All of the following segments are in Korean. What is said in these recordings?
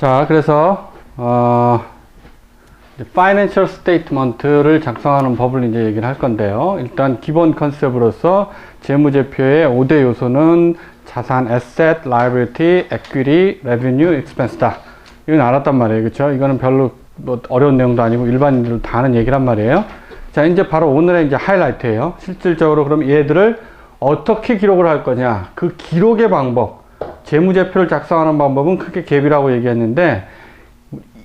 자, 그래서 파이낸셜 스테이트먼트를 작성하는 법을 이제 얘기를 할 건데요. 일단 기본 컨셉으로서 재무제표의 5대 요소는 자산, asset, liability, equity, revenue, expense다. 이건 알았단 말이에요. 그렇죠? 이거는 별로 뭐 어려운 내용도 아니고 일반인들 다 아는 얘기란 말이에요. 자, 이제 바로 오늘의 이제 하이라이트예요. 실질적으로 그럼 얘들을 어떻게 기록을 할 거냐? 그 기록의 방법, 재무제표를 작성하는 방법은 크게 갭이라고 얘기했는데,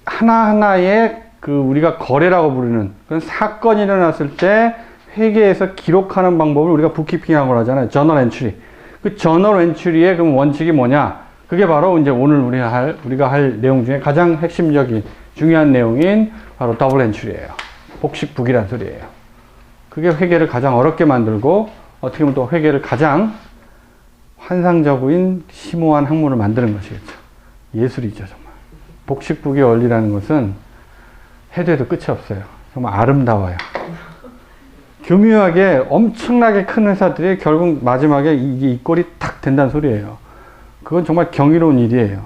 하나하나의 우리가 거래라고 부르는 그런 사건이 일어났을 때 회계에서 기록하는 방법을 우리가 북키핑이라고 하잖아요. 저널 엔트리. 그 저널 엔트리의 그럼 원칙이 뭐냐? 그게 바로 이제 오늘 우리가 할 내용 중에 가장 핵심적인 중요한 내용인 바로 더블 엔트리예요. 복식북이란 소리예요. 그게 회계를 가장 어렵게 만들고 어떻게 보면 또 회계를 가장 환상적인 심오한 학문을 만드는 것이겠죠. 예술이죠, 정말. 복식북의 원리라는 것은 해도 해도 끝이 없어요. 정말 아름다워요. 교묘하게 엄청나게 큰 회사들이 결국 마지막에 이 꼴이 탁 된다는 소리예요. 그건 정말 경이로운 일이에요.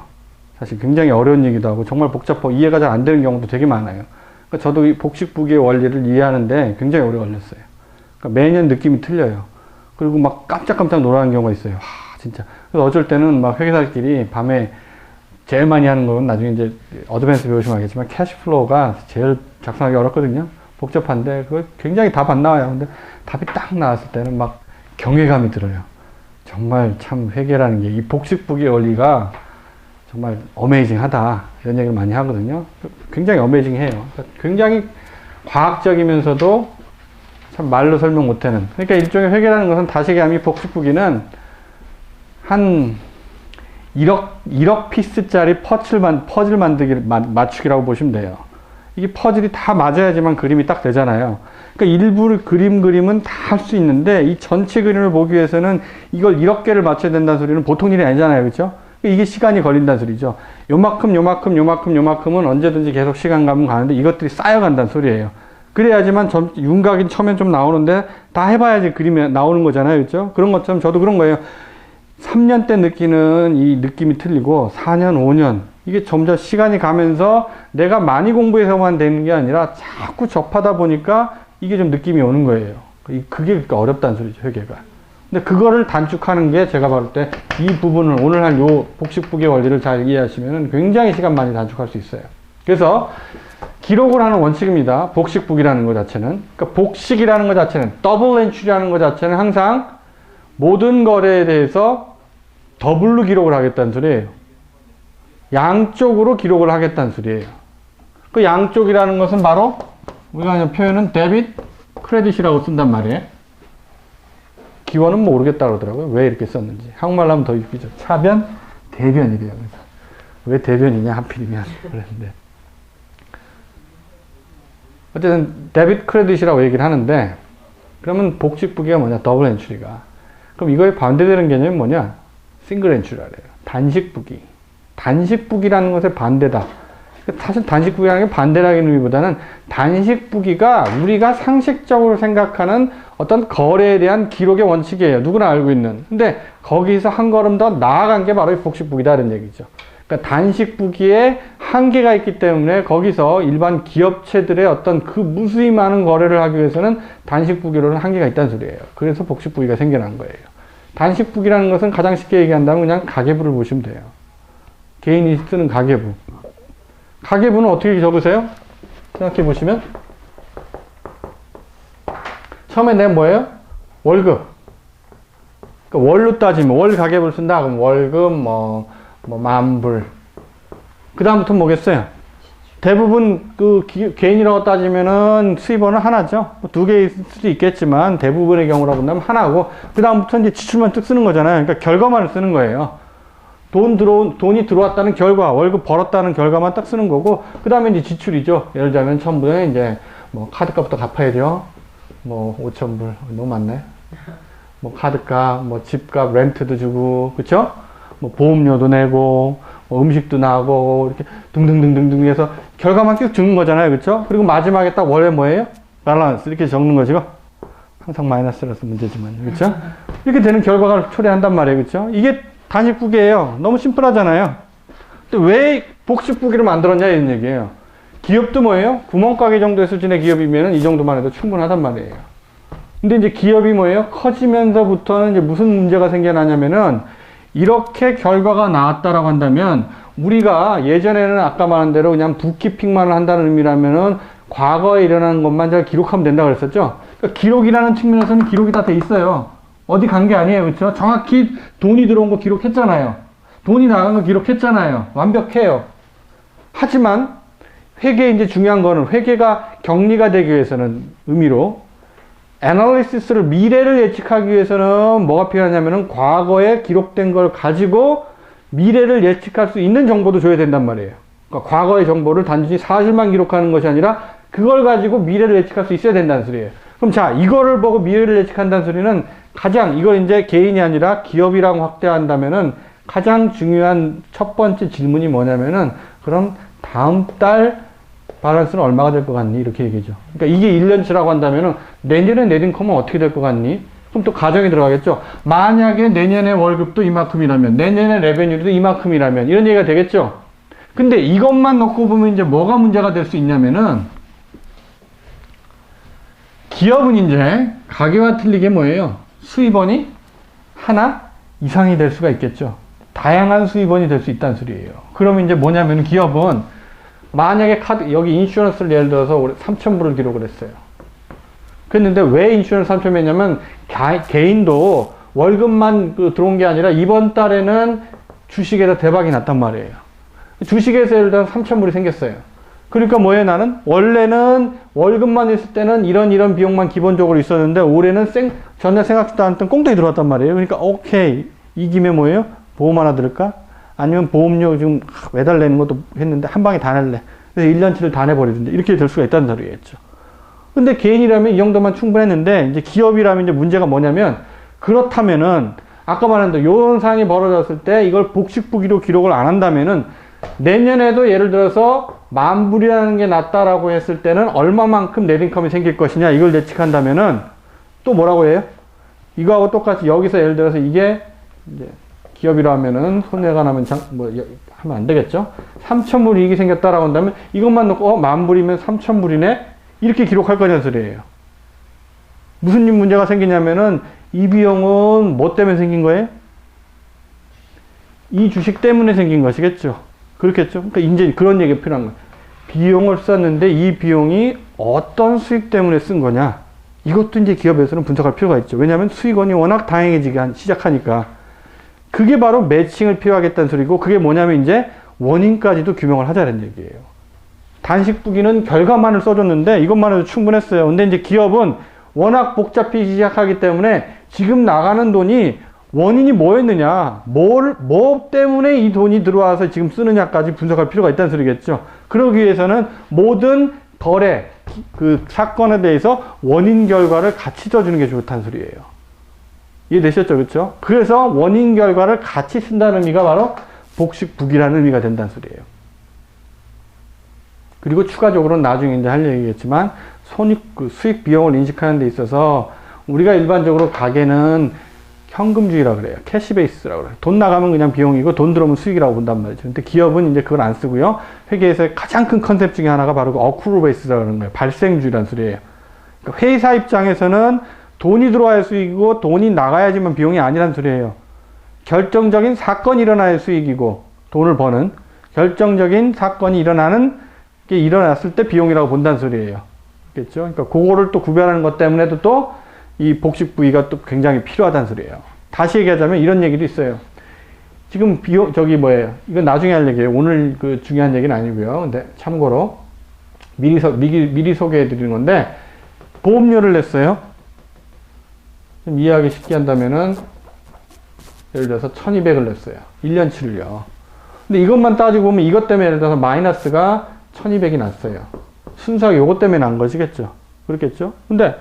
사실 굉장히 어려운 얘기도 하고 정말 복잡하고 이해가 잘 안 되는 경우도 되게 많아요. 그러니까 저도 이 복식북의 원리를 이해하는데 굉장히 오래 걸렸어요. 그러니까 매년 느낌이 틀려요. 그리고 막 깜짝깜짝 놀라는 경우가 있어요. 와, 진짜. 그래서 어쩔 때는 막 회계사들끼리 밤에 제일 많이 하는 건 나중에 이제 어드밴스 배우시면 알겠지만 캐시플로우가 제일 작성하기 어렵거든요. 복잡한데 그거 굉장히 답 안 나와요. 근데 답이 딱 나왔을 때는 막 경외감이 들어요. 정말 참 회계라는 게 이 복식북의 원리가 정말 어메이징하다 이런 얘기를 많이 하거든요. 굉장히 어메이징해요. 그러니까 굉장히 과학적이면서도 참 말로 설명 못하는. 그러니까 일종의 회계라는 것은 다시 얘기하면 이 복식북이는 한 1억 피스짜리 퍼즐 맞추기라고 보시면 돼요. 이게 퍼즐이 다 맞아야지만 그림이 딱 되잖아요. 그러니까 일부를 그림은 다 할 수 있는데 이 전체 그림을 보기 위해서는 이걸 1억 개를 맞춰야 된다는 소리는 보통 일이 아니잖아요. 그렇죠? 이게 시간이 걸린다는 소리죠. 요만큼은 언제든지 계속 시간 가면 가는데 이것들이 쌓여간다는 소리예요. 그래야지만 윤곽이 처음엔 좀 나오는데 다 해봐야지 그림이 나오는 거잖아요. 그렇죠? 그런 것처럼 저도 그런 거예요. 3년 때 느끼는 이 느낌이 틀리고 4년, 5년 이게 점점 시간이 가면서 내가 많이 공부해서만 되는 게 아니라 자꾸 접하다 보니까 이게 좀 느낌이 오는 거예요. 그게 그러니까 어렵다는 소리죠, 회계가. 근데 그거를 단축하는 게 제가 봤을 때 이 부분을 오늘 할 요 복식북의 원리를 잘 이해하시면 굉장히 시간 많이 단축할 수 있어요. 그래서 기록을 하는 원칙입니다. 복식북이라는 것 자체는. 그러니까 복식이라는 것 자체는 더블 엔트리라는 것 자체는 항상 모든 거래에 대해서 더블로 기록을 하겠다는 소리예요. 양쪽으로 기록을 하겠다는 소리예요. 그 양쪽이라는 것은 바로 우리가 표현은 데빗, 크레딧이라고 쓴단 말이에요. 기원은 모르겠다 그러더라고요. 왜 이렇게 썼는지. 한국말로 하면 더 웃기죠. 차변, 대변이래요. 그래서 왜 대변이냐 하필이면 그랬는데. 어쨌든 데빗 크레딧이라고 얘기를 하는데 그러면 복식북이가 뭐냐? 더블 엔트리가. 그럼 이거에 반대되는 개념이 뭐냐? 싱글 엔트리라 그래요. 단식북이. 단식북이라는 것의 반대다. 사실 단식북이라는 게 반대라는 의미보다는 단식북이가 우리가 상식적으로 생각하는 어떤 거래에 대한 기록의 원칙이에요. 누구나 알고 있는. 근데 거기서 한 걸음 더 나아간 게 바로 복식북이다 이런 얘기죠. 그러니까 단식북이에 한계가 있기 때문에 거기서 일반 기업체들의 어떤 그 무수히 많은 거래를 하기 위해서는 단식북이로는 한계가 있다는 소리예요. 그래서 복식북이가 생겨난 거예요. 단식북이라는 것은 가장 쉽게 얘기한다면 그냥 가계부를 보시면 돼요. 개인이 쓰는 가계부. 가계부는 어떻게 적으세요? 생각해 보시면 처음에 내 뭐예요? 월급. 그러니까 월로 따지면 월 가계부를 쓴다. 그럼 월급 만불. 그 다음부터 뭐겠어요? 대부분 개인이라고 따지면은 수입원은 하나죠. 두 개일 수도 있겠지만 대부분의 경우라고 본다면 하나고 그 다음부터 이제 지출만 쭉 쓰는 거잖아요. 그러니까 결과만을 쓰는 거예요. 돈이 들어왔다는 결과, 월급 벌었다는 결과만 딱 쓰는 거고, 그 다음에 이제 지출이죠. 예를 들자면, 처음부터 이제, 카드값부터 갚아야죠. 5,000불. 너무 많네. 카드값, 집값, 렌트도 주고, 그쵸? 보험료도 내고, 음식도 나고, 이렇게 등등등등등 해서 결과만 계속 적는 거잖아요. 그쵸? 그리고 마지막에 딱 월에 뭐예요? 밸런스. 이렇게 적는 거죠. 항상 마이너스라서 문제지만. 그쵸? 이렇게 되는 결과를 초래한단 말이에요. 그쵸? 이게 단식북이에요. 너무 심플하잖아요. 근데 왜 복식부기를 만들었냐 이런 얘기예요. 기업도 뭐예요? 구멍가게 정도의 수준의 기업이면 이 정도만 해도 충분하단 말이에요. 근데 이제 기업이 뭐예요? 커지면서부터는 이제 무슨 문제가 생겨나냐면은 이렇게 결과가 나왔다라고 한다면 우리가 예전에는 아까 말한 대로 그냥 북키핑만을 한다는 의미라면은 과거에 일어난 것만 잘 기록하면 된다고 그랬었죠. 그러니까 기록이라는 측면에서는 기록이 다 돼 있어요. 어디 간 게 아니에요. 그렇죠? 정확히 돈이 들어온 거 기록했잖아요. 돈이 나간 거 기록했잖아요. 완벽해요. 하지만 회계 이제 중요한 거는 회계가 격리가 되기 위해서는 의미로 애널리시스를 미래를 예측하기 위해서는 뭐가 필요하냐면은 과거에 기록된 걸 가지고 미래를 예측할 수 있는 정보도 줘야 된단 말이에요. 그러니까 과거의 정보를 단순히 사실만 기록하는 것이 아니라 그걸 가지고 미래를 예측할 수 있어야 된다는 소리예요. 그럼 자, 이거를 보고 미래를 예측한다는 소리는 가장 이걸 이제 개인이 아니라 기업이라고 확대한다면은 가장 중요한 첫 번째 질문이 뭐냐면은 그럼 다음 달 밸런스는 얼마가 될 것 같니? 이렇게 얘기죠. 그러니까 이게 1년치라고 한다면은 내년에 넷 인컴은 어떻게 될 것 같니? 그럼 또 가정이 들어가겠죠. 만약에 내년에 월급도 이만큼이라면, 내년에 레베뉴도 이만큼이라면 이런 얘기가 되겠죠. 근데 이것만 놓고 보면 이제 뭐가 문제가 될 수 있냐면은 기업은 이제 가계와 틀리게 뭐예요? 수입원이 하나 이상이 될 수가 있겠죠. 다양한 수입원이 될 수 있다는 소리예요. 그러면 이제 뭐냐면 기업은 만약에 여기 인슈런스를 예를 들어서 3,000불을 기록을 했어요. 그랬는데 왜 인슈런스 3,000불 했냐면 개인도 월급만 들어온 게 아니라 이번 달에는 주식에서 대박이 났단 말이에요. 주식에서 예를 들어서 3,000불이 생겼어요. 그러니까 뭐예요? 나는 원래는 월급만 있을 때는 이런 비용만 기본적으로 있었는데 올해는 전혀 생각지도 않았던 꽁돈이 들어왔단 말이에요. 그러니까 오케이, 이 김에 뭐예요? 보험 하나 들을까? 아니면 보험료 지금 매달 내는 것도 했는데 한 방에 다 낼래. 그래서 1년치를 다 내버리던데 이렇게 될 수가 있다는 소리겠죠. 근데 개인이라면 이 정도만 충분했는데 이제 기업이라면 이제 문제가 뭐냐면 그렇다면은 아까 말한 대로 요런 상황이 벌어졌을 때 이걸 복식부기로 기록을 안 한다면은 내년에도 예를 들어서 10,000불이라는 게 났다라고 했을 때는 얼마만큼 넷인컴이 생길 것이냐 이걸 예측한다면은 또 뭐라고 해요? 이거하고 똑같이 여기서 예를 들어서 이게 이제 기업이라 하면은 손해가 나면 하면 안 되겠죠? 3,000불 이익이 생겼다라고 한다면 이것만 놓고 10,000불이면 3,000불이네? 이렇게 기록할 거냐는 소리예요. 무슨 문제가 생기냐면은 이 비용은 뭐 때문에 생긴 거예요? 이 주식 때문에 생긴 것이겠죠. 그렇겠죠? 그러니까 이제 그런 얘기가 필요한 거예요. 비용을 썼는데 이 비용이 어떤 수익 때문에 쓴 거냐? 이것도 이제 기업에서는 분석할 필요가 있죠. 왜냐하면 수익원이 워낙 다양해지기 시작하니까. 그게 바로 매칭을 필요하겠다는 소리고, 그게 뭐냐면 이제 원인까지도 규명을 하자는 얘기예요. 단식부기는 결과만을 써줬는데 이것만 해도 충분했어요. 근데 이제 기업은 워낙 복잡해지기 시작하기 때문에 지금 나가는 돈이 원인이 뭐였느냐, 뭐 때문에 이 돈이 들어와서 지금 쓰느냐까지 분석할 필요가 있다는 소리겠죠. 그러기 위해서는 모든 덜의 그 사건에 대해서 원인 결과를 같이 써주는 게 좋다는 소리예요. 이해되셨죠? 그렇죠? 그래서 원인 결과를 같이 쓴다는 의미가 바로 복식부기라는 의미가 된다는 소리예요. 그리고 추가적으로는 나중에 이제 할 얘기겠지만 수익 비용을 인식하는 데 있어서 우리가 일반적으로 가게는 현금주의라고 그래요. 캐시 베이스라고 그래요. 돈 나가면 그냥 비용이고 돈 들어오면 수익이라고 본단 말이죠. 근데 기업은 이제 그걸 안 쓰고요. 회계에서의 가장 큰 컨셉 중에 하나가 바로 그 어크루 베이스라고 하는 거예요. 발생주의라는 소리예요. 그러니까 회사 입장에서는 돈이 들어와야 수익이고 돈이 나가야지만 비용이 아니란 소리예요. 결정적인 사건이 일어나야 수익이고 돈을 버는 결정적인 사건이 일어났을 때 비용이라고 본다는 소리예요. 그렇겠죠? 그러니까 그거를 또 구별하는 것 때문에도 또 이 복식부기가 또 굉장히 필요하다는 소리예요. 다시 얘기하자면 이런 얘기도 있어요. 지금 이건 나중에 할 얘기예요. 오늘 그 중요한 얘기는 아니고요. 근데 참고로 미리 소개해 드리는 건데, 보험료를 냈어요. 좀 이해하기 쉽게 한다면은 예를 들어서 1,200을 냈어요. 1년치를요. 근데 이것만 따지고 보면 이것 때문에 예를 들어서 마이너스가 1,200이 났어요. 순수하게 이것 때문에 난 것이겠죠. 그렇겠죠? 근데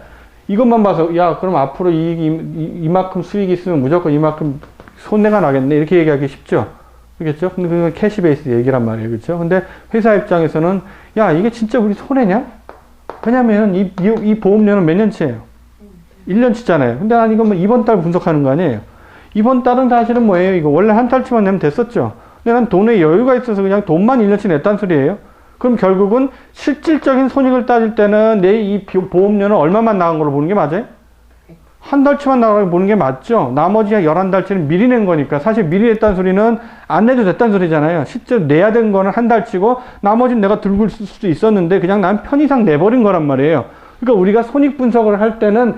이것만 봐서 야, 그럼 앞으로 이만큼 수익이 있으면 무조건 이만큼 손해가 나겠네, 이렇게 얘기하기 쉽죠. 그렇겠죠? 근데 그건 캐시 베이스 얘기란 말이에요. 그렇죠? 근데 회사 입장에서는 야, 이게 진짜 우리 손해냐? 왜냐면 이 보험료는 몇 년치예요? 1년치잖아요. 근데 아니, 이건 뭐 이번 달 분석하는 거 아니에요? 이번 달은 사실은 뭐예요? 이거 원래 한 달치만 내면 됐었죠. 근데 난 돈에 여유가 있어서 그냥 돈만 1년치 냈단 소리예요. 그럼 결국은 실질적인 손익을 따질 때는 내 이 보험료는 얼마만 나간 걸로 보는 게 맞아요? 한 달치만 나가고 보는 게 맞죠. 나머지 11달치는 미리 낸 거니까. 사실 미리 냈다는 소리는 안 내도 됐다는 소리잖아요. 실제로 내야 된 거는 한 달치고 나머지는 내가 들고 있을 수도 있었는데 그냥 난 편의상 내버린 거란 말이에요. 그러니까 우리가 손익 분석을 할 때는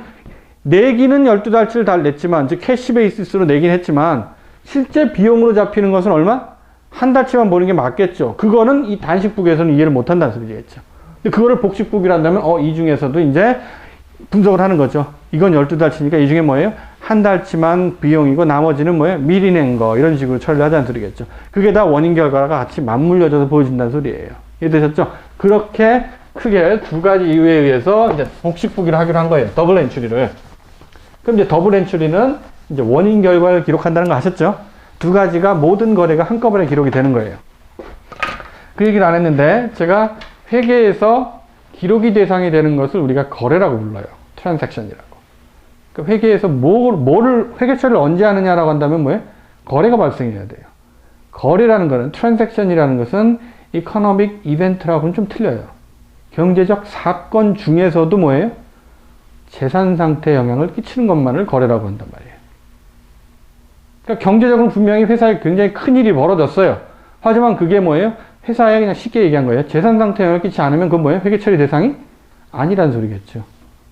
내기는 12달치를 다 냈지만, 즉 캐시 베이시스로 내긴 했지만 실제 비용으로 잡히는 것은 얼마? 한 달치만 보는 게 맞겠죠. 그거는 이 단식북에서는 이해를 못 한다는 소리겠죠. 근데 그거를 복식북이란다면 이 중에서도 이제 분석을 하는 거죠. 이건 12달치니까 이 중에 뭐예요? 한 달치만 비용이고 나머지는 뭐예요? 미리 낸 거. 이런 식으로 처리를 하자는 소리겠죠. 그게 다 원인 결과가 같이 맞물려져서 보여진다는 소리예요. 이해되셨죠? 그렇게 크게 두 가지 이유에 의해서 이제 복식북이를 하기로 한 거예요. 더블 엔츄리를. 그럼 이제 더블 엔츄리는 이제 원인 결과를 기록한다는 거 아셨죠? 두 가지가 모든 거래가 한꺼번에 기록이 되는 거예요. 그 얘기를 안 했는데 제가 회계에서 기록이 대상이 되는 것을 우리가 거래라고 불러요. 트랜잭션이라고. 그러니까 회계에서 뭐를 회계 처리를 언제 하느냐라고 한다면 뭐예요? 거래가 발생해야 돼요. 거래라는 거는 트랜잭션이라는 것은 이코노믹 이벤트라고는 좀 틀려요. 경제적 사건 중에서도 뭐예요? 재산 상태에 영향을 끼치는 것만을 거래라고 한단 말이에요. 그러니까 경제적으로 분명히 회사에 굉장히 큰 일이 벌어졌어요. 하지만 그게 뭐예요? 회사에 그냥 쉽게 얘기한 거예요. 재산 상태에 영향을 끼치지 않으면 그건 뭐예요? 회계 처리 대상이 아니라는 소리겠죠.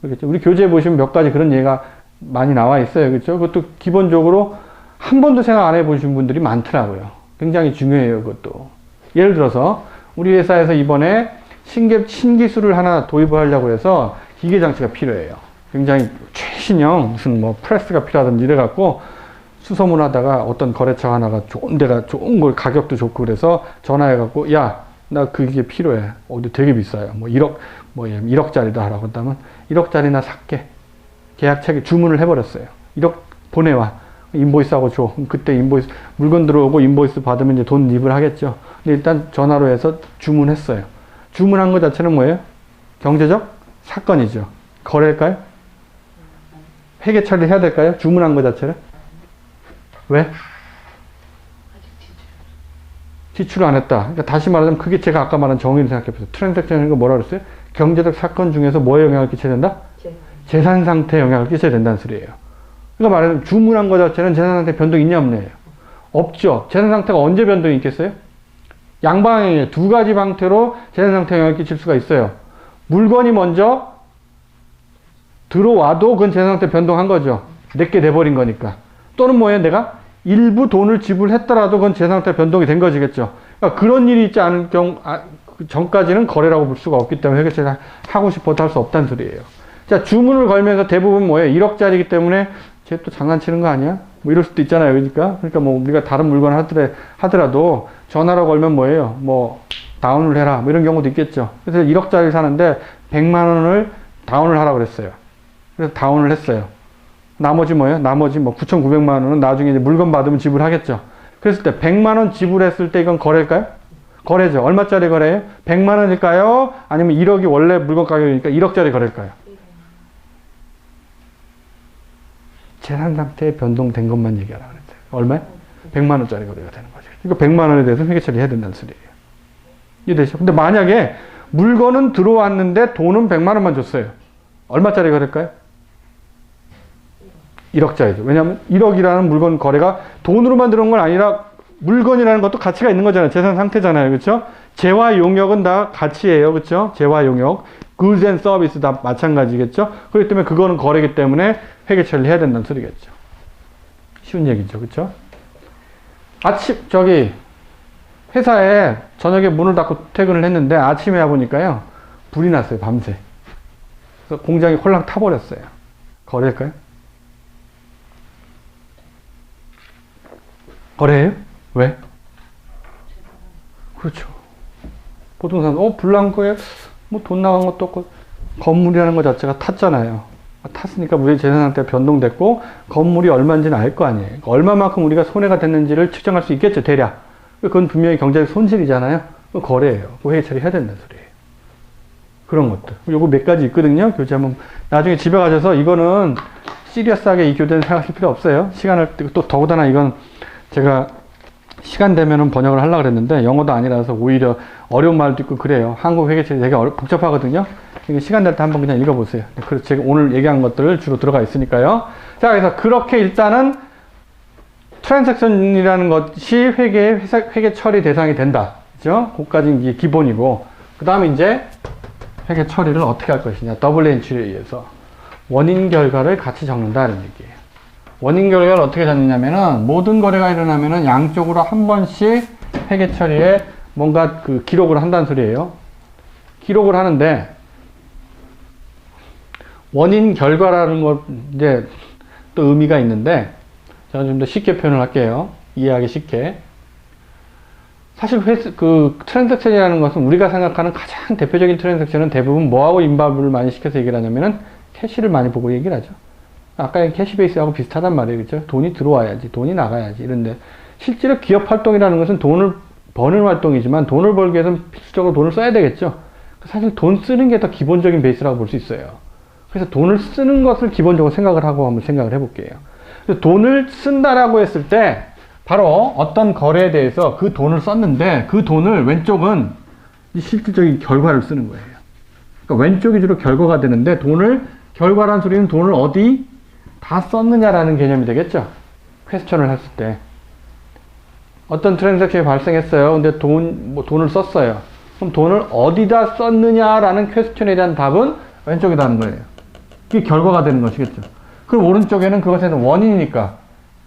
그렇겠죠? 우리 교재에 보시면 몇 가지 그런 예가 많이 나와 있어요. 그렇죠? 그것도 기본적으로 한 번도 생각 안 해보신 분들이 많더라고요. 굉장히 중요해요. 그것도. 예를 들어서 우리 회사에서 이번에 신기술을 하나 도입을 하려고 해서 기계 장치가 필요해요. 굉장히 최신형 무슨 뭐 프레스가 필요하든지 이래갖고 수소문 하다가 어떤 거래처 하나가 좋은 데가 좋은 걸 가격도 좋고 그래서 전화해갖고 야, 나 그게 필요해. 되게 비싸요. 뭐 1억짜리도 하라고 한다면 1억짜리나 살게. 계약 체계 주문을 해버렸어요. 1억 보내와. 인보이스하고 줘. 그때 인보이스, 물건 들어오고 인보이스 받으면 이제 돈 납입을 하겠죠. 근데 일단 전화로 해서 주문했어요. 주문한 것 자체는 뭐예요? 경제적 사건이죠. 거래일까요? 회계 처리를 해야 될까요? 주문한 것 자체를? 왜? 지출을 안 했다. 그러니까 다시 말하자면 그게 제가 아까 말한 정의를 생각해보세요. 트랜잭션이라는 거 뭐라 그랬어요? 경제적 사건 중에서 뭐에 영향을 끼쳐야 된다? 재산 상태에 영향을 끼쳐야 된다는 소리예요. 그러니까 말하자면 주문한 것 자체는 재산 상태 변동이 있냐 없냐예요. 없죠. 재산 상태가 언제 변동이 있겠어요? 양방향에 두 가지 방태로 재산 상태에 영향을 끼칠 수가 있어요. 물건이 먼저 들어와도 그건 재산 상태 변동한 거죠. 내게 돼버린 거니까. 또는 뭐예요? 내가 일부 돈을 지불했더라도 그건 재산 상태 변동이 된 거지겠죠. 그러니까 그런 일이 있지 않은 그 전까지는 거래라고 볼 수가 없기 때문에 회계처리를 하고 싶어도 할 수 없다는 소리예요. 자, 주문을 걸면서 대부분 뭐예요? 1억짜리이기 때문에 쟤 또 장난치는 거 아니야? 뭐 이럴 수도 있잖아요. 그러니까 뭐 우리가 다른 물건 하더라도 전화로 걸면 뭐예요? 뭐 다운을 해라. 뭐 이런 경우도 있겠죠. 그래서 1억짜리 사는데 100만 원을 다운을 하라고 그랬어요. 그래서 다운을 했어요. 나머지 뭐예요? 나머지 뭐 9,900만 원은 나중에 이제 물건 받으면 지불하겠죠. 그랬을 때 100만 원 지불했을 때 이건 거래일까요? 거래죠. 얼마짜리 거래예요? 100만 원일까요? 아니면 1억이 원래 물건 가격이니까 1억짜리 거래일까요? 재산 상태에 변동된 것만 얘기하라고 그랬어요. 얼마요? 100만 원짜리 거래가 되는 거죠. 그러니까 100만 원에 대해서 회계 처리해야 된다는 소리예요. 이해되시죠? 근데 만약에 물건은 들어왔는데 돈은 100만 원만 줬어요. 얼마짜리 거래일까요? 1억짜리죠. 왜냐하면 1억이라는 물건 거래가 돈으로만 들어온 건 아니라 물건이라는 것도 가치가 있는 거잖아요. 재산 상태잖아요. 그렇죠? 재화 용역은 다 가치예요. 그렇죠? 재화 용역, goods and service 다 마찬가지겠죠? 그렇기 때문에 그거는 거래이기 때문에 회계 처리를 해야 된다는 소리겠죠. 쉬운 얘기죠. 그렇죠? 회사에 저녁에 문을 닫고 퇴근을 했는데 아침에 와보니까요. 불이 났어요. 밤새. 그래서 공장이 홀랑 타버렸어요. 거래일까요? 거래예요? 왜? 그렇죠. 보통 사람, 불난 거에 뭐 돈 나간 것도 없고 건물이라는 것 자체가 탔잖아요. 탔으니까 우리 재산 상태가 변동됐고 건물이 얼마인지는 알 거 아니에요. 그러니까 얼마만큼 우리가 손해가 됐는지를 측정할 수 있겠죠. 대략. 그건 분명히 경제적 손실이잖아요. 거래예요. 회계 처리해야 된다는 소리예요. 그런 것들. 요거 몇 가지 있거든요. 교재 한번 나중에 집에 가셔서 이거는 시리어스하게 이 교재는 생각하실 필요 없어요. 시간을 또 더군다나 이건 제가 시간 되면은 번역을 하려고 그랬는데 영어도 아니라서 오히려 어려운 말도 있고 그래요. 한국 회계처리 되게 복잡하거든요. 시간 될 때 한번 그냥 읽어보세요. 그래서 제가 오늘 얘기한 것들을 주로 들어가 있으니까요. 자, 그래서 그렇게 일단은 트랜잭션이라는 것이 회계 처리 대상이 된다. 그죠? 그것까지 이제 기본이고, 그 다음에 이제 회계 처리를 어떻게 할 것이냐. 더블 엔트리에 의해서 원인 결과를 같이 적는다는 얘기예요. 원인 결과를 어떻게 적느냐면은 모든 거래가 일어나면은 양쪽으로 한 번씩 회계 처리에 뭔가 그 기록을 한다는 소리예요. 기록을 하는데 원인 결과라는 것 이제 또 의미가 있는데 제가 좀 더 쉽게 표현을 할게요. 이해하기 쉽게. 사실 그 트랜잭션이라는 것은 우리가 생각하는 가장 대표적인 트랜잭션은 대부분 뭐하고 인바브를 많이 시켜서 얘기를 하냐면은 캐시를 많이 보고 얘기를 하죠. 아까 캐시 베이스하고 비슷하단 말이에요. 그죠? 돈이 들어와야지, 돈이 나가야지. 이런데 실제로 기업 활동이라는 것은 돈을 버는 활동이지만 돈을 벌기 위해서는 필수적으로 돈을 써야 되겠죠. 사실 돈 쓰는 게 더 기본적인 베이스라고 볼 수 있어요. 그래서 돈을 쓰는 것을 기본적으로 생각을 하고 한번 생각을 해볼게요. 돈을 쓴다라고 했을 때 바로 어떤 거래에 대해서 그 돈을 썼는데 그 돈을 왼쪽은 실질적인 결과를 쓰는 거예요. 그러니까 왼쪽이 주로 결과가 되는데 돈을 결과란 소리는 돈을 어디 다 썼느냐라는 개념이 되겠죠. 퀘스천을 했을 때 어떤 트랜잭션이 발생했어요. 근데 돈을 썼어요. 그럼 돈을 어디다 썼느냐라는 퀘스천에 대한 답은 왼쪽이다 하는 거예요. 그게 결과가 되는 것이겠죠. 그럼 오른쪽에는 그것에 대한 원인이니까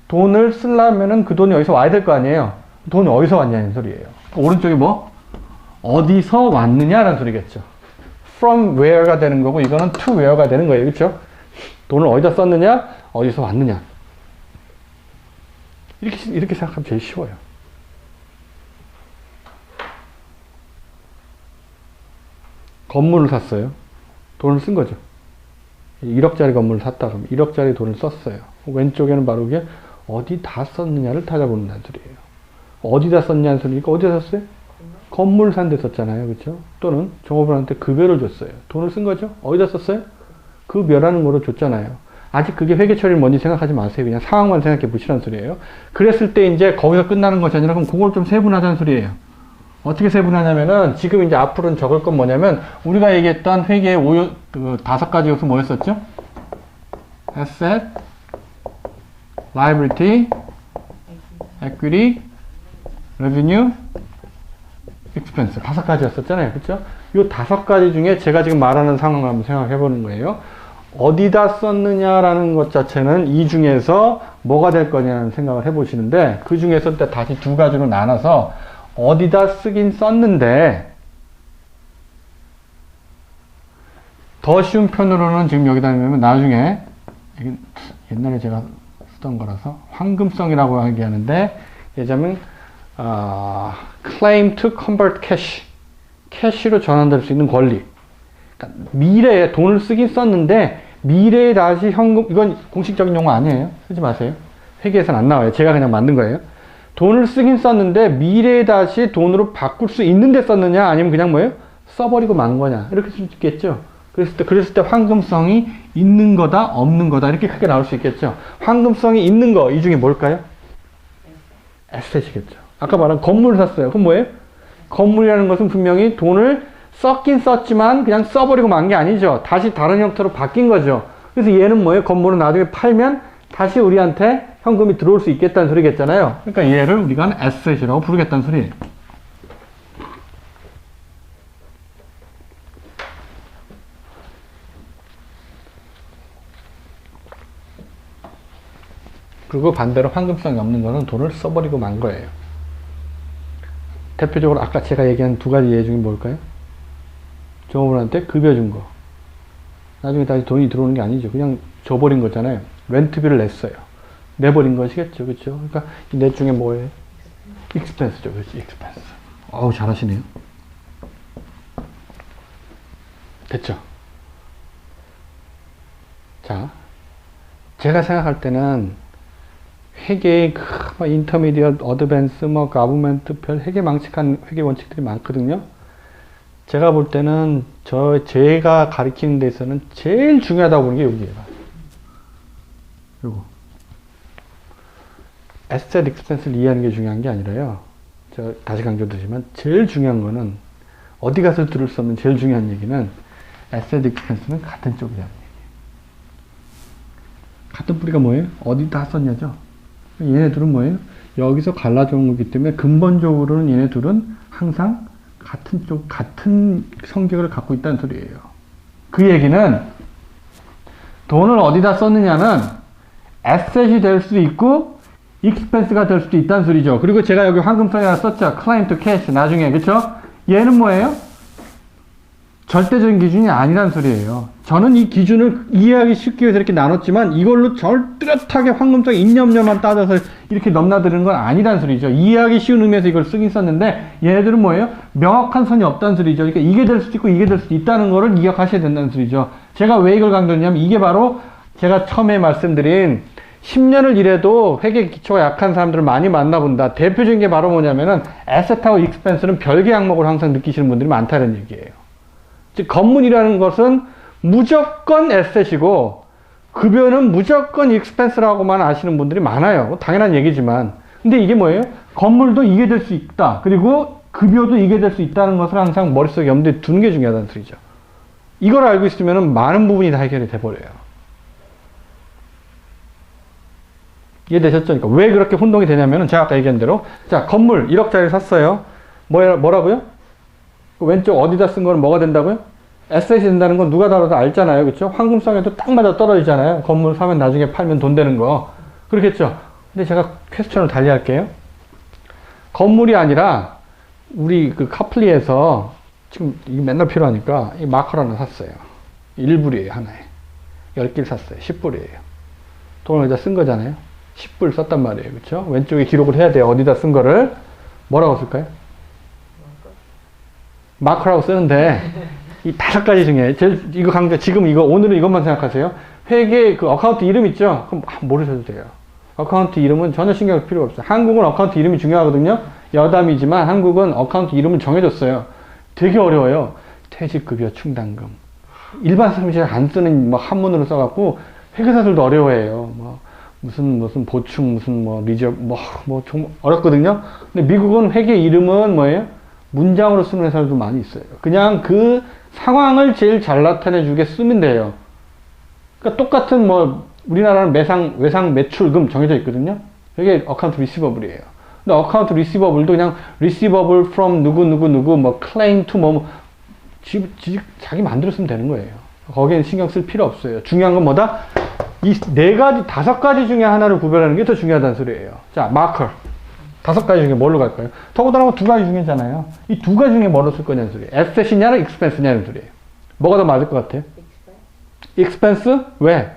돈을 쓰려면은 그 돈이 어디서 와야 될 거 아니에요. 돈이 어디서 왔냐는 소리예요. 오른쪽이 뭐? 어디서 왔느냐라는 소리겠죠. from where가 되는 거고 이거는 to where가 되는 거예요. 그렇죠? 돈을 어디다 썼느냐? 어디서 왔느냐. 이렇게 생각하면 제일 쉬워요. 건물을 샀어요. 돈을 쓴 거죠. 1억짜리 건물을 샀다 그러면 1억짜리 돈을 썼어요. 왼쪽에는 바로 그게 어디 다 썼느냐를 찾아보는다는 소리예요. 어디다 썼냐는 소리니까 어디다 썼어요? 건물 산 데 썼잖아요. 그렇죠? 또는 종업원한테 급여를 줬어요. 돈을 쓴 거죠? 어디다 썼어요? 급여라는 거로 줬잖아요. 아직 그게 회계 처리를 뭔지 생각하지 마세요. 그냥 상황만 생각해 보시라는 소리예요. 그랬을 때 이제 거기서 끝나는 것이 아니라 그럼 그걸 좀 세분하자는 소리예요. 어떻게 세분하냐면은 지금 이제 앞으로는 적을 건 뭐냐면 우리가 얘기했던 회계의 그 5가지 요소 뭐였었죠? Asset, Liability, Equity, Revenue, Expense 5가지였었잖아요. 그렇죠? 이 5가지 중에 제가 지금 말하는 상황을 한번 생각해 보는 거예요. 어디다 썼느냐라는 것 자체는 이 중에서 뭐가 될 거냐는 생각을 해 보시는데 그 중에서 다시 2가지로 나눠서 어디다 쓰긴 썼는데 더 쉬운 편으로는 지금 여기다 넣으면 나중에 옛날에 제가 쓰던 거라서 황금성이라고 얘기하는데 예자면 claim to convert cash 캐시로 전환될 수 있는 권리. 그러니까 미래에 돈을 쓰긴 썼는데 미래에 다시 현금 이건 공식적인 용어 아니에요. 쓰지 마세요. 회계에서는 안 나와요. 제가 그냥 만든 거예요. 돈을 쓰긴 썼는데 미래에 다시 돈으로 바꿀 수 있는데 썼느냐 아니면 그냥 뭐예요? 써버리고 만 거냐 이렇게 쓸 수 있겠죠. 그랬을 때 황금성이 있는 거다 없는 거다 이렇게 크게 나올 수 있겠죠. 황금성이 있는 거 이 중에 뭘까요? 에셋이겠죠. 아까 말한 건물을 샀어요. 그럼 뭐예요? 건물이라는 것은 분명히 돈을 썼긴 썼지만 그냥 써버리고 만 게 아니죠. 다시 다른 형태로 바뀐 거죠. 그래서 얘는 뭐예요? 건물을 나중에 팔면 다시 우리한테 현금이 들어올 수 있겠다는 소리겠잖아요. 그러니까 얘를 우리가 에셋이라고 부르겠다는 소리예요. 그리고 반대로 황금성이 없는 거는 돈을 써버리고 만 거예요. 대표적으로 아까 제가 얘기한 2가지 예 중에 뭘까요? 종업원한테 급여 준 거. 나중에 다시 돈이 들어오는 게 아니죠. 그냥 줘버린 거잖아요. 렌트비를 냈어요. 내버린 것이겠죠. 그렇죠? 그러니까 이 넷 중에 뭐예요? 익스펜스죠. 그렇지. 익스펜스. 어우, 잘하시네요. 됐죠? 자, 제가 생각할 때는 회계의 인터미디엇, 어드밴스, 가버먼트 별 회계 망측한 회계 원칙들이 많거든요. 제가 볼 때는 제가 가르치는 데 있어서는 제일 중요하다고 보는 게 여기예요. 요거. asset expense를 이해하는 게 중요한 게 아니라요. 제가 다시 강조드리지만 제일 중요한 거는 어디 가서 들을 수 없는 제일 중요한 얘기는 asset expense는 같은 쪽이라는 얘기. 같은 뿌리가 뭐예요? 어디다 썼냐죠. 얘네들은 뭐예요? 여기서 갈라져 온 거기 때문에 근본적으로는 얘네들은 항상 같은 쪽, 같은 성격을 갖고 있다는 소리예요. 그 얘기는 돈을 어디다 썼느냐는 asset이 될 수도 있고 expense가 될 수도 있다는 소리죠. 그리고 제가 여기 황금성에 하나 썼죠. claim to cash 나중에 그쵸? 얘는 뭐예요? 절대적인 기준이 아니란 소리예요. 저는 이 기준을 이해하기 쉽게 위해서 이렇게 나눴지만 이걸로 절뚜렷하게 황금성 인념료만 따져서 이렇게 넘나드는 건 아니란 소리죠. 이해하기 쉬운 의미에서 이걸 쓰긴 썼는데 얘네들은 뭐예요? 명확한 선이 없다는 소리죠. 그러니까 이게 될 수도 있고 이게 될 수도 있다는 거를 기억하셔야 된다는 소리죠. 제가 왜 이걸 강조했냐면 이게 바로 제가 처음에 말씀드린 10년을 일해도 회계 기초가 약한 사람들을 많이 만나본다. 대표적인 게 바로 뭐냐면은 에셋하고 익스펜스는 별개 항목을 항상 느끼시는 분들이 많다는 얘기예요. 즉 건물이라는 것은 무조건 에셋이고 급여는 무조건 익스펜스라고만 아시는 분들이 많아요. 당연한 얘기지만 근데 이게 뭐예요? 건물도 이게 될 수 있다. 그리고 급여도 이게 될 수 있다는 것을 항상 머릿속에 염두에 두는 게 중요하다는 소리죠. 이걸 알고 있으면 많은 부분이 다 해결이 돼버려요. 이해되셨죠? 그러니까 왜 그렇게 혼동이 되냐면은 제가 아까 얘기한 대로 자 건물 1억짜리 샀어요. 뭐라고요? 왼쪽 어디다 쓴 거는 뭐가 된다고요? 에셋이 된다는 건 누가 다뤄도 알잖아요. 그렇죠? 황금성에도 딱 맞아 떨어지잖아요. 건물 사면 나중에 팔면 돈 되는 거. 그렇겠죠? 근데 제가 퀘스천을 달리 할게요. 건물이 아니라 우리 그 카플리에서 지금 이게 맨날 필요하니까 이 마커를 하나 샀어요. 1불이에요. 하나에. 10개를 샀어요. 10불이에요. 돈을 어디다 쓴 거잖아요. 10불 썼단 말이에요. 그렇죠? 왼쪽에 기록을 해야 돼요. 어디다 쓴 거를. 뭐라고 쓸까요? 마커라고 쓰는데 이 5가지 중에 제일 이거 강조 지금 이거 오늘은 이것만 생각하세요. 회계 그 어카운트 이름 있죠? 그럼 모르셔도 돼요. 어카운트 이름은 전혀 신경 쓸 필요가 없어요. 한국은 어카운트 이름이 중요하거든요. 여담이지만 한국은 어카운트 이름을 정해줬어요. 되게 어려워요. 퇴직급여 충당금. 일반 사람이 잘 안 쓰는 뭐 한문으로 써갖고 회계사들도 어려워해요. 뭐 무슨 보충 무슨 뭐 리저브 뭐 좀 어렵거든요. 근데 미국은 회계 이름은 뭐예요? 문장으로 쓰는 회사들도 많이 있어요. 그냥 그 상황을 제일 잘 나타내주게 쓰면 돼요. 그러니까 똑같은 뭐 우리나라는 외상 매출금 정해져 있거든요. 이게 어카운트 리시버블이에요. 근데 어카운트 리시버블도 그냥 receivable from 누구 뭐 claim to 자기 만들어 쓰면 되는 거예요. 거기에는 신경 쓸 필요 없어요. 중요한 건 뭐다? 이 4가지, 5가지 중에 하나를 구별하는 게 더 중요하다는 소리예요. 자, 마커. 5가지 중에 뭘로 갈까요? 더군다나 2가지 중에잖아요. 이 2가지 중에 뭐로 쓸 거냐는 소리예요. 에셋이냐는 익스펜스냐는 소리예요. 뭐가 더 맞을 것 같아요? 익스펜스? 왜?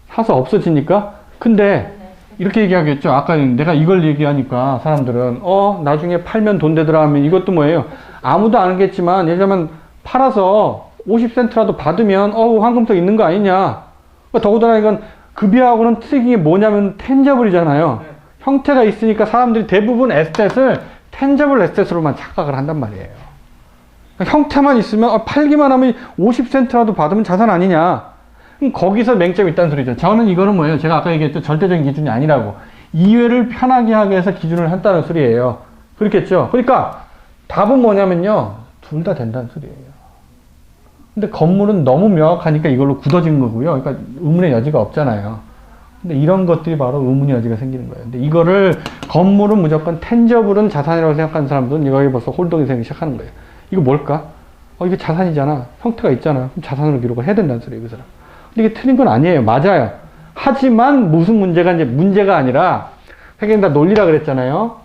사서 없어지니까? 근데 이렇게 얘기하겠죠. 아까 내가 이걸 얘기하니까 사람들은 나중에 팔면 돈 되더라 하면 이것도 뭐예요? 아무도 안 하겠지만 예를 들면 팔아서 50센트라도 받으면 황금성 있는 거 아니냐. 더군다나 이건 급여하고는 특이한 게 뭐냐면 텐저블이잖아요. 형태가 있으니까 사람들이 대부분 에스tet을 텐저블 에스tet으로만 착각을 한단 말이에요. 형태만 있으면 팔기만 하면 50센트라도 받으면 자산 아니냐. 그럼 거기서 맹점이 있다는 소리죠. 저는 이거는 뭐예요? 제가 아까 얘기했죠. 절대적인 기준이 아니라고. 이해를 편하게 하기 위해서 기준을 한다는 소리예요. 그렇겠죠? 그러니까 답은 뭐냐면요. 둘 다 된다는 소리예요. 근데 건물은 너무 명확하니까 이걸로 굳어진 거고요. 그러니까 의문의 여지가 없잖아요. 근데 이런 것들이 바로 의문의 여지가 생기는 거예요. 근데 이거를 건물은 무조건 텐저블은 자산이라고 생각하는 사람들은 여기 벌써 홀동이 생기기 시작하는 거예요. 이거 뭘까? 이게 자산이잖아. 형태가 있잖아. 그럼 자산으로 기록을 해야 된다는 소리예요. 그 사람. 근데 이게 틀린 건 아니에요. 맞아요. 하지만 무슨 문제가 이제 문제가 아니라 회계는 다 논리라 그랬잖아요.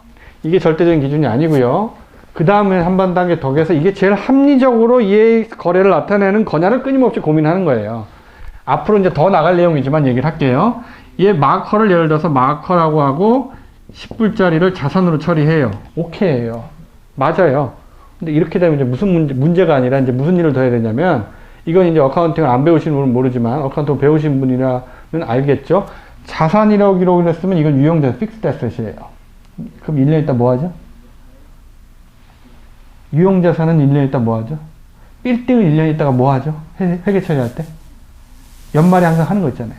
이게 절대적인 기준이 아니고요. 그 다음에 한 단계 더 해서 이게 제일 합리적으로 이해 거래를 나타내는 거냐를 끊임없이 고민하는 거예요. 앞으로 이제 더 나갈 내용이지만 얘기를 할게요. 얘 마커를 예를 들어서 마커라고 하고 10불짜리를 자산으로 처리해요. 오케이예요. 맞아요. 근데 이렇게 되면 이제 무슨 문제가 아니라 이제 무슨 일을 더 해야 되냐면 이건 이제 어카운팅을 안 배우시는 분은 모르지만 어카운팅 배우신 분이라면 알겠죠. 자산이라고 기록을 했으면 이건 유형자산 픽스드 에셋이에요. 그럼 1년 있다 뭐 하죠? 유형자산은 1년 있다 뭐 하죠? 빌딩을 1년 있다가 뭐 하죠? 회계 처리할 때? 연말에 항상 하는 거 있잖아요.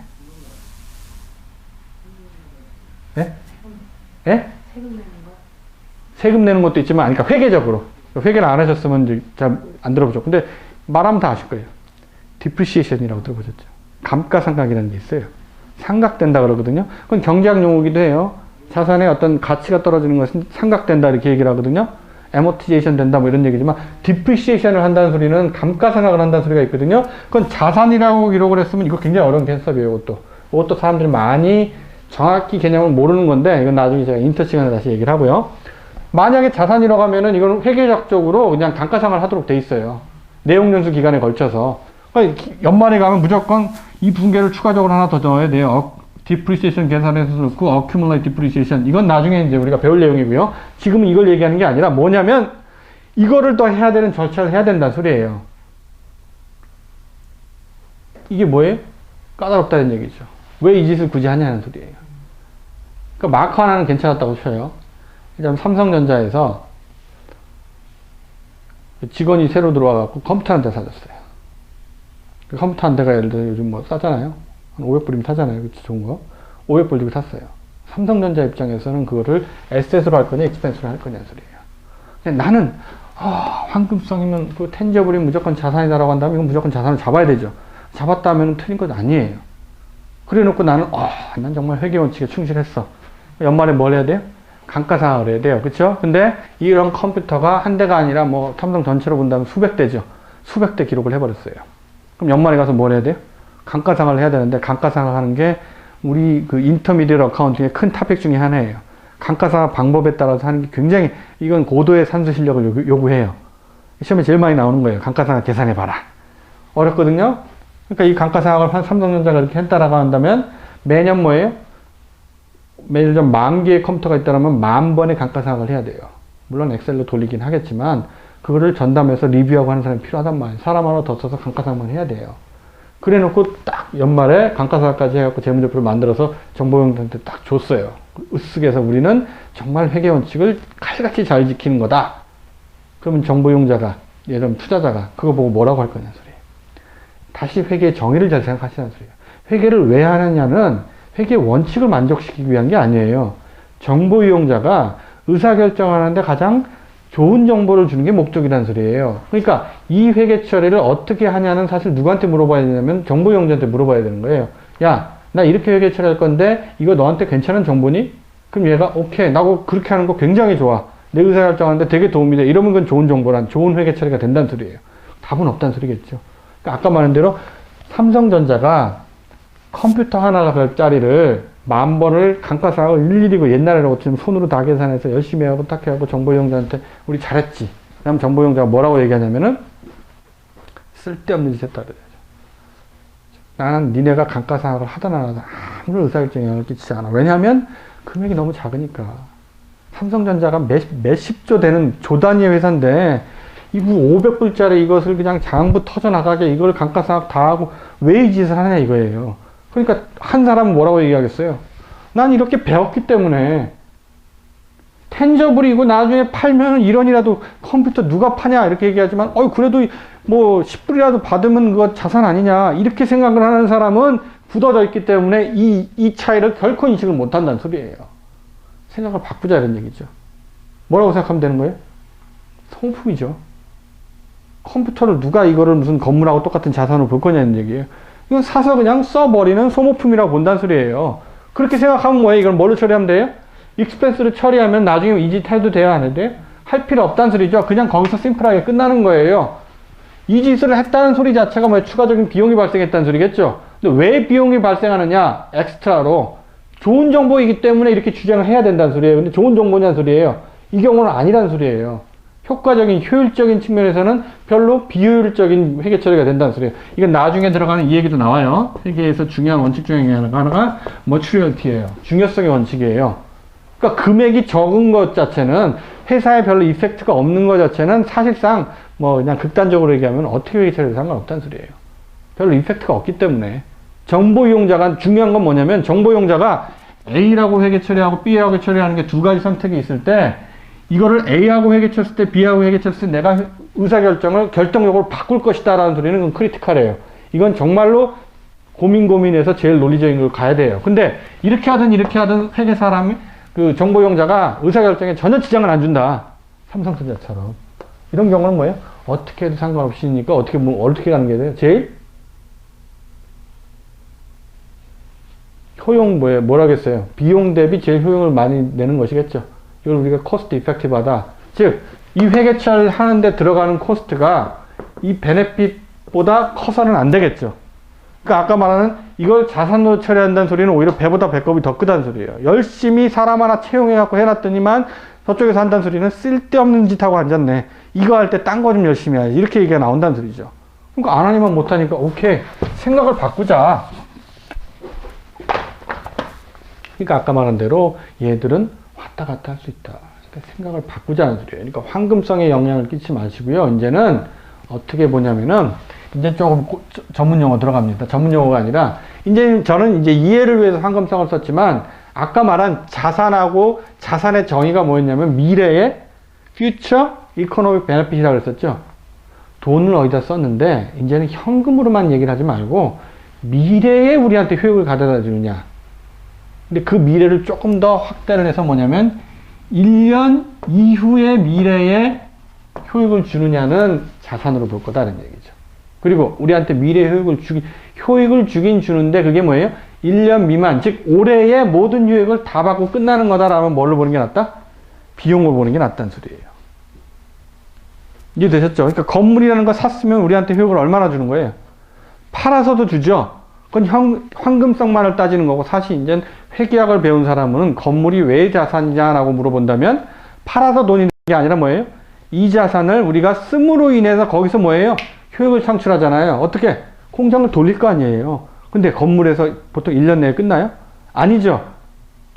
예? 예? 세금 내는 것도 있지만, 그러니까 회계적으로. 회계를 안 하셨으면 이제 잘 안 들어보죠. 근데 말하면 다 아실 거예요. 디프리시에이션이라고 들어보셨죠? 감가상각이라는 게 있어요. 상각된다 그러거든요. 그건 경제학 용어이기도 해요. 자산의 어떤 가치가 떨어지는 것은 상각된다 이렇게 얘기를 하거든요. 애모티제이션 된다 뭐 이런 얘기지만 디프리시에이션을 한다는 소리는 감가상각을 한다는 소리가 있거든요. 그건 자산이라고 기록을 했으면 이거 굉장히 어려운 개념이에요. 이것도 사람들이 많이 정확히 개념을 모르는 건데 이건 나중에 제가 인터 시간에 다시 얘기를 하고요. 만약에 자산이라고 하면은 이거는 회계적적으로 그냥 감가상각을 하도록 돼 있어요. 내용연수 기간에 걸쳐서. 그러니까 연말에 가면 무조건 이 분계를 추가적으로 하나 더 넣어야 돼요. 디프리시에이션 계산해서 넣고 accumulate depreciation. 이건 나중에 이제 우리가 배울 내용이고요. 지금은 이걸 얘기하는 게 아니라 뭐냐면 이거를 더 해야 되는 절차를 해야 된다는 소리예요. 이게 뭐예요? 까다롭다는 얘기죠. 왜 이 짓을 굳이 하냐는 소리예요. 그러니까 마크 하나는 괜찮았다고 쳐요. 일단 삼성전자에서 직원이 새로 들어와갖고 컴퓨터 한 대 사줬어요. 그 컴퓨터 한 대가 예를 들어 요즘 뭐 싸잖아요. 한 500불이면 사잖아요. 그치, 좋은 거. 500불 주고 샀어요. 삼성전자 입장에서는 그거를 에셋으로 할 거냐, 익스펜스로 할 거냐는 소리예요. 근데 나는, 황금성이면 그 텐저블이 무조건 자산이다라고 한다면 이건 무조건 자산을 잡아야 되죠. 잡았다 하면 틀린 건 아니에요. 그래 놓고 나는, 난 정말 회계 원칙에 충실했어. 연말에 뭘 해야 돼요? 감가상각을 해야 돼요. 그쵸? 근데 이런 컴퓨터가 한 대가 아니라 뭐 삼성 전체로 본다면 수백 대죠. 수백 대 기록을 해버렸어요. 그럼 연말에 가서 뭘 해야 돼요? 감가상각을 해야 되는데 감가상각 하는 게 우리 그 인터미디어트 어카운팅의 큰 토픽 중에 하나예요. 감가상각 방법에 따라서 하는 게 굉장히 이건 고도의 산수 실력을 요구해요. 시험에 제일 많이 나오는 거예요. 감가상각 계산해봐라. 어렵거든요. 그러니까 이 감가상각을 한 삼성전자가 이렇게 했다라고 한다면 매년 뭐예요? 매일 좀 10,000개의 컴퓨터가 있다면 10,000번의 감가상각을 해야 돼요. 물론 엑셀로 돌리긴 하겠지만 그거를 전담해서 리뷰하고 하는 사람이 필요하단 말이에요. 사람 하나 더 써서 감가상각만 해야 돼요. 그래 놓고 딱 연말에 감가상각까지 해갖고 재무제표를 만들어서 정보용들한테 딱 줬어요. 으쓱해서 우리는 정말 회계 원칙을 칼같이 잘 지키는 거다. 그러면 정보용자가, 예를 들면 투자자가 그거 보고 뭐라고 할 거냐는 소리예요. 다시 회계의 정의를 잘 생각하시라는 소리예요. 회계를 왜 하느냐는 회계 원칙을 만족시키기 위한 게 아니에요. 정보 이용자가 의사결정하는데 가장 좋은 정보를 주는 게 목적이라는 소리예요. 그러니까 이 회계 처리를 어떻게 하냐는 사실 누구한테 물어봐야 되냐면 정보 이용자한테 물어봐야 되는 거예요. 야, 나 이렇게 회계 처리할 건데 이거 너한테 괜찮은 정보니? 그럼 얘가 오케이, 나고 그렇게 하는 거 굉장히 좋아. 내 의사결정하는데 되게 도움이 돼. 이러면 그건 좋은 정보란, 좋은 회계 처리가 된다는 소리예요. 답은 없다는 소리겠죠. 그러니까 아까 말한 대로 삼성전자가 컴퓨터 하나 별짜리를 10,000번을 감가상각을 일일이 그 옛날에라고 지금 손으로 다 계산해서 열심히 하고 딱 해갖고 정보용자한테 우리 잘했지. 그다음 정보용자가 뭐라고 얘기하냐면은 쓸데없는 짓 했다 그래야죠. 나는 니네가 감가상각을 하든 안 하든 아무런 의사결정에 영향을 끼치지 않아. 왜냐하면 금액이 너무 작으니까. 삼성전자가 몇십조 되는 조 단위의 회사인데 이거 500불짜리 이것을 그냥 장부 터져나가게 이걸 감가상각 다 하고 왜 이 짓을 하냐 이거예요. 그러니까 한 사람은 뭐라고 얘기하겠어요? 난 이렇게 배웠기 때문에 텐저블이고 나중에 팔면 1원이라도 컴퓨터 누가 파냐 이렇게 얘기하지만 그래도 뭐 10불이라도 받으면 그거 자산 아니냐 이렇게 생각을 하는 사람은 굳어져 있기 때문에 이 차이를 결코 인식을 못한다는 소리예요. 생각을 바꾸자 이런 얘기죠. 뭐라고 생각하면 되는 거예요? 성품이죠. 컴퓨터를 누가 이거를 무슨 건물하고 똑같은 자산으로 볼 거냐는 얘기예요. 이건 사서 그냥 써버리는 소모품이라고 본다는 소리예요. 그렇게 생각하면 뭐예요? 이걸 뭘로 처리하면 돼요? 익스펜스를 처리하면 나중에 이 짓 해도 돼요? 안 해도 돼요? 할 필요 없다는 소리죠. 그냥 거기서 심플하게 끝나는 거예요. 이 짓을 했다는 소리 자체가 뭐 추가적인 비용이 발생했다는 소리겠죠. 근데 왜 비용이 발생하느냐? 엑스트라로. 좋은 정보이기 때문에 이렇게 주장을 해야 된다는 소리예요. 근데 좋은 정보냐는 소리예요. 이 경우는 아니라는 소리예요. 효과적인, 효율적인 측면에서는 별로 비효율적인 회계 처리가 된다는 소리예요. 이건 나중에 들어가는 이 얘기도 나와요. 회계에서 중요한 원칙 중에 하나가 머추리얼티예요. 중요성의 원칙이에요. 그러니까 금액이 적은 것 자체는 회사에 별로 이펙트가 없는 것 자체는 사실상 뭐 그냥 극단적으로 얘기하면 어떻게 회계 처리해도 상관없다는 소리예요. 별로 이펙트가 없기 때문에. 정보 이용자가 중요한 건 뭐냐면 정보 이용자가 A라고 회계 처리하고 B라고 처리하는 게 두 가지 선택이 있을 때 이거를 A하고 회계 쳤을 때 B하고 회계 쳤을 때 내가 의사결정을 결정적으로 바꿀 것이다 라는 소리는 그건 크리티컬해요. 이건 정말로 고민해서 제일 논리적인 걸 가야 돼요. 근데 이렇게 하든 회계 사람이 그 정보용자가 의사결정에 전혀 지장을 안 준다. 삼성전자처럼. 이런 경우는 뭐예요? 어떻게 해도 상관없으니까 어떻게 가는 게 돼요? 제일 효용 뭐라겠어요? 비용 대비 제일 효용을 많이 내는 것이겠죠. 이걸 우리가 코스트 이펙티브하다. 즉, 이 회계처리를 하는데 들어가는 코스트가 이 베네핏보다 커서는 안 되겠죠. 그러니까 아까 말하는 이걸 자산으로 처리한다는 소리는 오히려 배보다 배꼽이 더 크다는 소리예요. 열심히 사람 하나 채용해갖고 해놨더니만 저쪽에서 한다는 소리는 쓸데없는 짓 하고 앉았네. 이거 할 때 딴 거 좀 열심히 해야지. 이렇게 얘기가 나온다는 소리죠. 그러니까 안 하니만 못하니까 오케이. 생각을 바꾸자. 그러니까 아까 말한 대로 얘들은 왔다 갔다 할 수 있다. 그러니까 생각을 바꾸자는 소리예요. 그러니까 황금성에 영향을 끼치지 마시고요. 이제는 어떻게 보냐면은 이제 조금 전문 용어 들어갑니다. 전문 용어가 아니라 이제 저는 이제 이해를 위해서 황금성을 썼지만 아까 말한 자산하고 자산의 정의가 뭐였냐면 미래의 future economic benefit이라고 했었죠. 돈을 어디다 썼는데 이제는 현금으로만 얘기를 하지 말고 미래에 우리한테 효익을 가져다 주느냐. 근데 그 미래를 조금 더 확대를 해서 뭐냐면 1년 이후의 미래에 효익을 주느냐는 자산으로 볼 거다라는 얘기죠. 그리고 우리한테 미래 효익을 주긴 주는데 그게 뭐예요? 1년 미만, 즉 올해의 모든 효익을 다 받고 끝나는 거다라면 뭘로 보는 게 낫다? 비용을 보는 게 낫다는 소리예요. 이해되셨죠? 그러니까 건물이라는 거 샀으면 우리한테 효익을 얼마나 주는 거예요? 팔아서도 주죠. 그건 황금성만을 따지는 거고 사실 이제 회계학을 배운 사람은 건물이 왜 자산이냐라고 물어본다면 팔아서 돈이 되는 게 아니라 뭐예요? 이 자산을 우리가 씀으로 인해서 거기서 뭐예요? 효익을 창출하잖아요. 어떻게? 공장을 돌릴 거 아니에요. 근데 건물에서 보통 1년 내에 끝나요? 아니죠.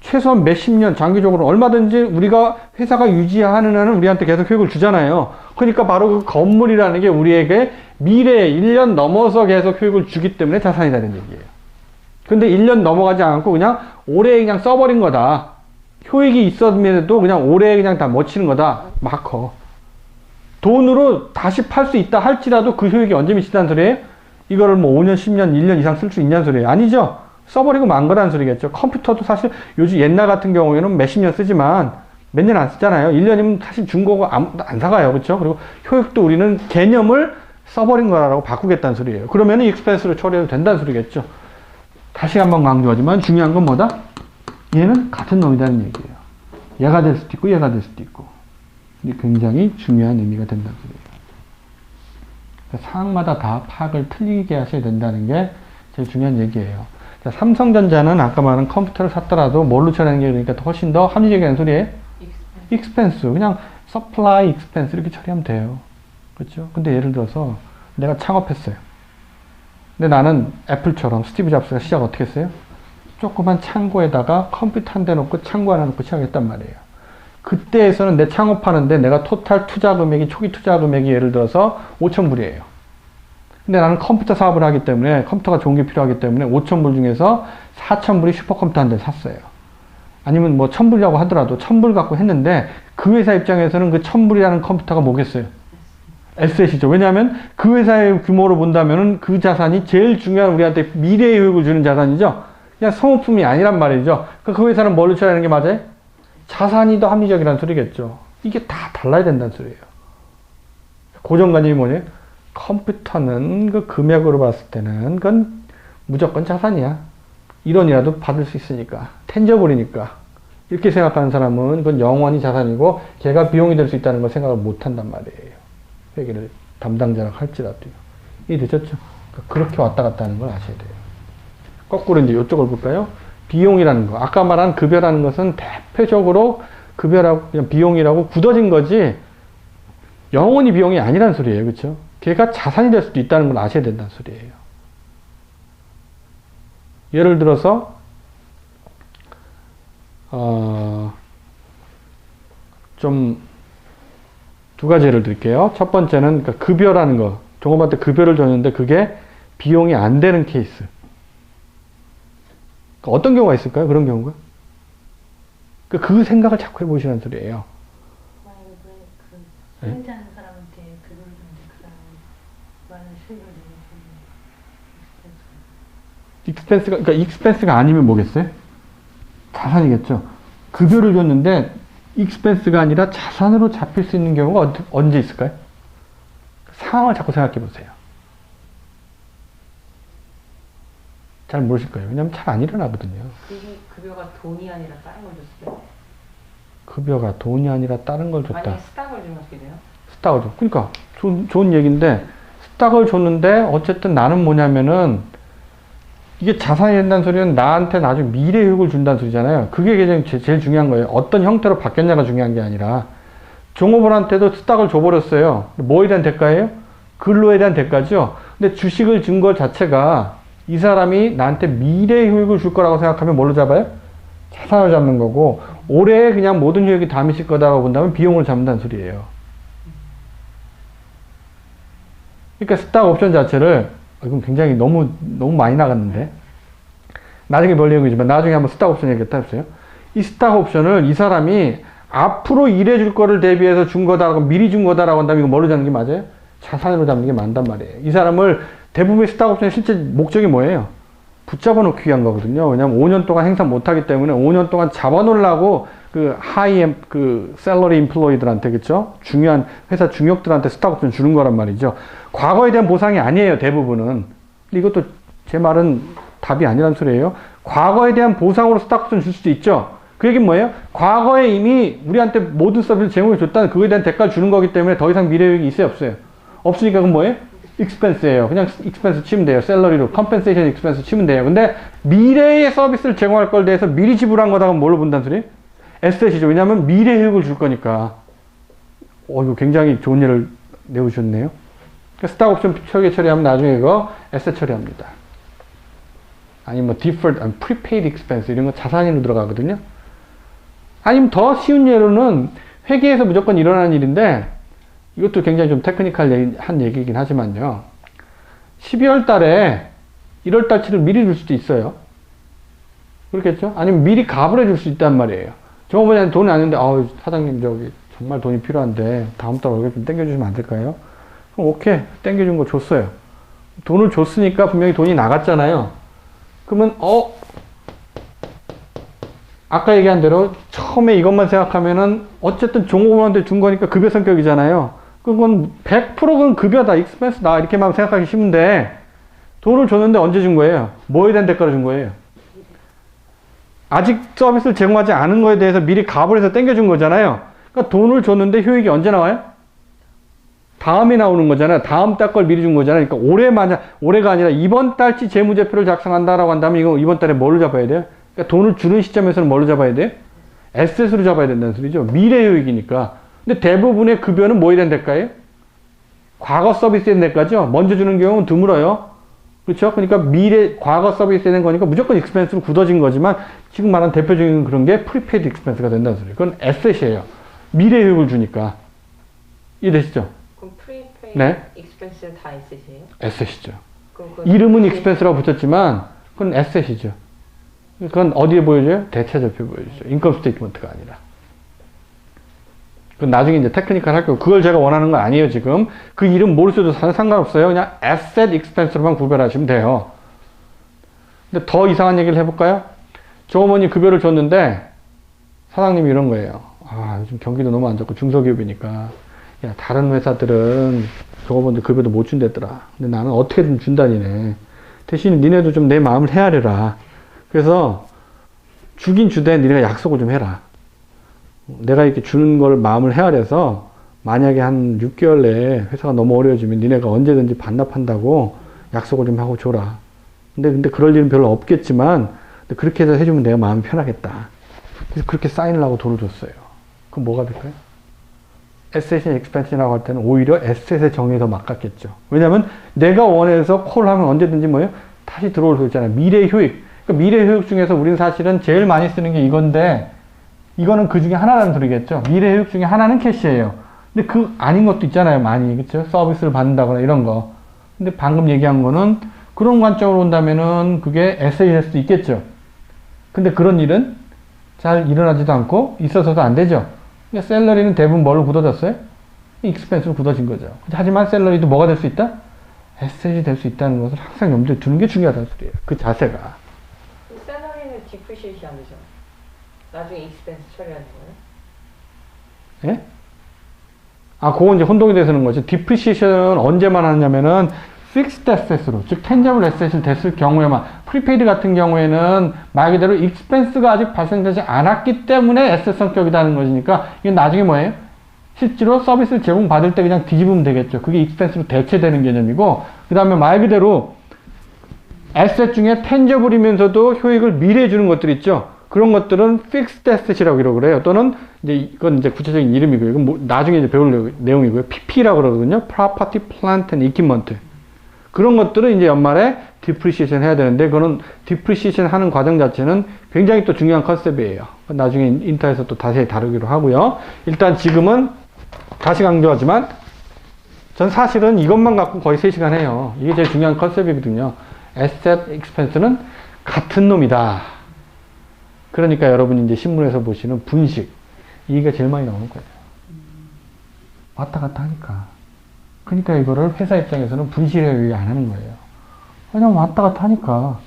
최소한 몇십 년 장기적으로 얼마든지 우리가 회사가 유지하는 한은 우리한테 계속 효익을 주잖아요. 그러니까 바로 그 건물이라는 게 우리에게 미래에 1년 넘어서 계속 효익을 주기 때문에 자산이라는 얘기예요. 근데 1년 넘어가지 않고 그냥 올해 그냥 써버린 거다. 효익이 있었음에도 그냥 올해 그냥 다 묻히는 거다. 마커. 돈으로 다시 팔 수 있다 할지라도 그 효익이 언제 미친다는 소리예요? 이거를 뭐 5년, 10년, 1년 이상 쓸 수 있냐는 소리예요. 아니죠. 써버리고 만 거라는 소리겠죠. 컴퓨터도 사실 요즘 옛날 같은 경우에는 몇십 년 쓰지만 몇 년 안 쓰잖아요. 1년이면 사실 중고가 아무도 안 사가요. 그렇죠? 그리고 효익도 우리는 개념을 써버린 거라고 바꾸겠다는 소리예요. 그러면 익스펜스로 처리해도 된다는 소리겠죠. 다시 한번 강조하지만 중요한 건 뭐다? 얘는 같은 놈이라는 얘기예요. 얘가 될 수도 있고 얘가 될 수도 있고. 이게 굉장히 중요한 의미가 된다는 소리예요. 그러니까 상황마다 다 파악을 틀리게 하셔야 된다는 게 제일 중요한 얘기예요. 자, 삼성전자는 아까 말한 컴퓨터를 샀더라도 뭘로 처리하는 게 그러니까 훨씬 더 합리적인 소리예요? 익스펜스. 그냥 서플라이 익스펜스 이렇게 처리하면 돼요. 그렇죠? 근데 예를 들어서 내가 창업했어요. 근데 나는 애플처럼 스티브 잡스가 시작 어떻게 했어요? 조그만 창고에다가 컴퓨터 한 대 놓고 창고 하나 놓고 시작했단 말이에요. 그때에서는 내 창업하는데 내가 토탈 투자 금액이 초기 투자 금액이 예를 들어서 5,000불이에요. 근데 나는 컴퓨터 사업을 하기 때문에 컴퓨터가 좋은 게 필요하기 때문에 5,000불 중에서 4,000불이 슈퍼컴퓨터 한 대 샀어요. 아니면 뭐 1,000불이라고 하더라도 1,000불 갖고 했는데 그 회사 입장에서는 그 1,000불이라는 컴퓨터가 뭐겠어요? 에셋이죠. 왜냐하면 그 회사의 규모로 본다면은 그 자산이 제일 중요한 우리한테 미래의 효익을 주는 자산이죠. 그냥 소모품이 아니란 말이죠. 그 회사는 뭘로 처리하는 게 맞아요? 자산이 더 합리적이라는 소리겠죠. 이게 다 달라야 된다는 소리예요. 고정관념이 뭐냐? 컴퓨터는 그 금액으로 봤을 때는 그건 무조건 자산이야. 1원이라도 받을 수 있으니까. 텐저블이니까. 이렇게 생각하는 사람은 그건 영원히 자산이고 걔가 비용이 될 수 있다는 걸 생각을 못 한단 말이에요. 회계를 담당자라 할지라도요. 이해되셨죠? 그렇게 왔다 갔다 하는 걸 아셔야 돼요. 거꾸로 이제 이쪽을 볼까요? 비용이라는 거. 아까 말한 급여라는 것은 대표적으로 급여라고 그냥 비용이라고 굳어진 거지 영원히 비용이 아니라는 소리예요. 그렇죠? 걔가 자산이 될 수도 있다는 걸 아셔야 된다는 소리예요. 예를 들어서 좀 두 가지 예를 드릴게요. 첫 번째는 그러니까 급여라는 거. 종업원한테 급여를 줬는데 그게 비용이 안 되는 케이스. 그러니까 어떤 경우가 있을까요? 그런 경우가? 그 생각을 자꾸 해보시라는 소리예요. 행사하는 사람한테 그걸 주는데 그 사람은 많은 수익을 내는 익스펜스가, 그러니까 익스펜스가 아니면 뭐겠어요? 자산이겠죠. 급여를 줬는데 익스펜스가 아니라 자산으로 잡힐 수 있는 경우가 언제 있을까요? 상황을 자꾸 생각해 보세요. 잘 모르실 거예요. 왜냐면 잘 안 일어나거든요. 급여가 돈이 아니라 다른 걸 줬어요? 급여가 돈이 아니라 다른 걸 줬다. 만약에 스탁을 주면 어떻게 돼요? 스탁을 줘. 그러니까 좋은 얘기인데 스탁을 줬는데 어쨌든 나는 뭐냐면은 이게 자산이 된다는 소리는 나한테 나중에 미래 효익을 준다는 소리잖아요. 그게 제일 중요한 거예요. 어떤 형태로 바뀌었냐가 중요한 게 아니라 종업원한테도 스탁을 줘버렸어요. 뭐에 대한 대가예요? 근로에 대한 대가죠. 근데 주식을 준 것 자체가 이 사람이 나한테 미래 효익을 줄 거라고 생각하면 뭘로 잡아요? 자산을 잡는 거고 올해 그냥 모든 효익이 다 미칠 거다라고 본다면 비용을 잡는다는 소리예요. 그러니까 스탁 옵션 자체를 이건 굉장히 너무 많이 나갔는데 나중에 별 얘기지만 나중에 한번 스탁 옵션 얘기했다 해보세요. 이 스탁 옵션을 이 사람이 앞으로 일해줄 거를 대비해서 준 거다라고 미리 준 거다라고 한다면 이거 뭘로 잡는 게 맞아요? 자산으로 잡는 게 맞단 말이에요. 이 사람을 대부분의 스탁 옵션의 실제 목적이 뭐예요? 붙잡아 놓기 위한 거거든요. 왜냐면 5년 동안 행사 못 하기 때문에 5년 동안 잡아 놓으려고 그 하이엠 셀러리 인플로이들한테 그쵸? 중요한 회사 중역들한테 스탁 옵션 주는 거란 말이죠. 과거에 대한 보상이 아니에요. 대부분은. 이것도 제 말은 답이 아니란 소리예요. 과거에 대한 보상으로 스탁 옵션 줄 수도 있죠. 그 얘기는 뭐예요? 과거에 이미 우리한테 모든 서비스 제공해 줬다는 그거에 대한 대가를 주는 거기 때문에 더 이상 미래효익이 있어요? 없어요? 없으니까 그건 뭐예요? 익스펜스예요. 그냥 익스펜스 치면 돼요. 셀러리로 컴펜세이션 익스펜스 치면 돼요. 근데 미래의 서비스를 제공할 걸 대해서 미리 지불한 거다가 뭘로 본다는 소리? 에셋이죠. 왜냐하면 미래 효익을 줄 거니까. 이거 굉장히 좋은 예를 내오셨네요. 그러니까 스탁 옵션 처리하면 나중에 이거 에셋 처리합니다. 아니면 뭐 deferred, prepaid expense 이런 거 자산으로 들어가거든요. 아니면 더 쉬운 예로는 회계에서 무조건 일어나는 일인데 이것도 굉장히 좀 테크니컬한 얘기이긴 하지만요. 12월 달에 1월 달치를 미리 줄 수도 있어요. 그렇겠죠? 아니면 미리 값을 해줄 수 있단 말이에요. 종업원한테 돈이 아닌데, 사장님, 저기, 정말 돈이 필요한데, 다음 달 월급 좀 땡겨주시면 안 될까요? 그럼 오케이. 땡겨준 거 줬어요. 돈을 줬으니까 분명히 돈이 나갔잖아요. 그러면, 아까 얘기한 대로, 처음에 이것만 생각하면은, 어쨌든 종업원한테 준 거니까 급여 성격이잖아요. 그건 100% 그건 급여다, 익스펜스다, 이렇게만 생각하기 쉬운데, 돈을 줬는데 언제 준 거예요? 뭐에 대한 대가로 준 거예요? 아직 서비스를 제공하지 않은 거에 대해서 미리 값을 해서 땡겨준 거잖아요. 그러니까 돈을 줬는데 효익이 언제 나와요? 다음에 나오는 거잖아요. 다음 달 걸 미리 준 거잖아요. 그러니까 올해가 아니라 이번 달치 재무제표를 작성한다라고 한다면 이거 이번 달에 뭘로 잡아야 돼요? 그러니까 돈을 주는 시점에서는 뭘로 잡아야 돼요? 에셋으로 잡아야 된다는 소리죠. 미래 효익이니까. 근데 대부분의 급여는 뭐에 대한 대가예요? 과거 서비스에 대한 대가죠. 먼저 주는 경우는 드물어요. 그렇죠? 그러니까 과거 서비스에 대한 거니까 무조건 익스펜스로 굳어진 거지만 지금 말한 대표적인 그런 게 프리페이드 익스펜스가 된다는 소리예요. 그건 에셋이에요. 미래 효익을 주니까. 이해되시죠? 그럼 프리페이드 네? 익스펜스는 다 에셋이에요? 에셋이죠. 이름은 익스펜스라고 붙였지만 그건 에셋이죠. 그건 어디에 보여줘요? 대체적표에 보여주죠. 인컴 스테이트먼트가 아니라. 그건 나중에 이제 테크니컬 할 거고 그걸 제가 원하는 건 아니에요 지금. 그 이름 모르셔도 상관없어요. 그냥 asset expense로만 구별하시면 돼요. 근데 더 이상한 얘기를 해볼까요? 종업원이 급여를 줬는데 사장님이 이런 거예요. 요즘 경기도 너무 안 좋고 중소기업이니까 야 다른 회사들은 종업원들 급여도 못 준댔더라. 근데 나는 어떻게든 준다니네. 대신 니네도 좀 내 마음을 헤아려라. 그래서 주긴 주되 니네가 약속을 좀 해라. 내가 이렇게 주는 걸 마음을 헤아려서 만약에 한 6개월 내에 회사가 너무 어려워지면 니네가 언제든지 반납한다고 약속을 좀 하고 줘라. 근데 그럴 일은 별로 없겠지만 그렇게 해서 해주면 내가 마음이 편하겠다. 그래서 그렇게 사인을 하고 돈을 줬어요. 그럼 뭐가 될까요? 에셋이나 익스펜스라고 할 때는 오히려 에셋의 정의에 더 맞겠죠. 왜냐면 내가 원해서 콜하면 언제든지 뭐예요? 다시 들어올 수 있잖아요. 미래 효익. 그러니까 미래 효익 중에서 우리는 사실은 제일 많이 쓰는 게 이건데 이거는 그 중에 하나라는 소리겠죠. 미래 효익 중에 하나는 캐시예요. 근데 그 아닌 것도 있잖아요. 많이. 그렇죠? 서비스를 받는다거나 이런 거. 근데 방금 얘기한 거는 그런 관점으로 본다면은 그게 에셋일 수도 있겠죠. 근데 그런 일은 잘 일어나지도 않고 있어서도 안 되죠. 그러니까 셀러리는 대부분 뭘로 굳어졌어요? 익스펜스로 굳어진 거죠. 하지만 셀러리도 뭐가 될 수 있다? 에셋이 될 수 있다는 것을 항상 염두에 두는 게 중요하다는 소리예요. 그 자세가. 셀러리는 디프리시에이션 안 되죠? 나중에 익스펜스 처리하는 거예요? 예? 아, 그건 이제 혼동이 돼서는 거죠. 디프리시에이션은 언제만 하냐면은 fixed asset으로, 즉 tangible asset이 됐을 경우에만, 프리페이드 같은 경우에는 말 그대로 expense가 아직 발생되지 않았기 때문에 asset 성격이라는 것이니까 이건 나중에 뭐예요? 실제로 서비스를 제공받을 때 그냥 뒤집으면 되겠죠. 그게 expense로 대체되는 개념이고, 그 다음에 말 그대로 asset 중에 tangible이면서도 효익을 미래에 주는 것들 있죠. 그런 것들은 fixed asset이라고 그래요. 또는 이제 이건 이제 구체적인 이름이고요. 이건 뭐 나중에 이제 배울 내용이고요. PP라고 그러거든요. Property, Plant and Equipment. 그런 것들은 이제 연말에 depreciation 해야 되는데, 그거는 depreciation 하는 과정 자체는 굉장히 또 중요한 컨셉이에요. 나중에 인터에서 또 다시 다루기로 하고요. 일단 지금은 다시 강조하지만 전 사실은 이것만 갖고 거의 3시간 해요. 이게 제일 중요한 컨셉이거든요. Asset Expense는 같은 놈이다. 그러니까 여러분이 이제 신문에서 보시는 분식, 이게 제일 많이 나오는 거예요. 왔다 갔다 하니까. 그러니까 이거를 회사 입장에서는 분실을 안 하는 거예요. 왜냐면 왔다 갔다 하니까.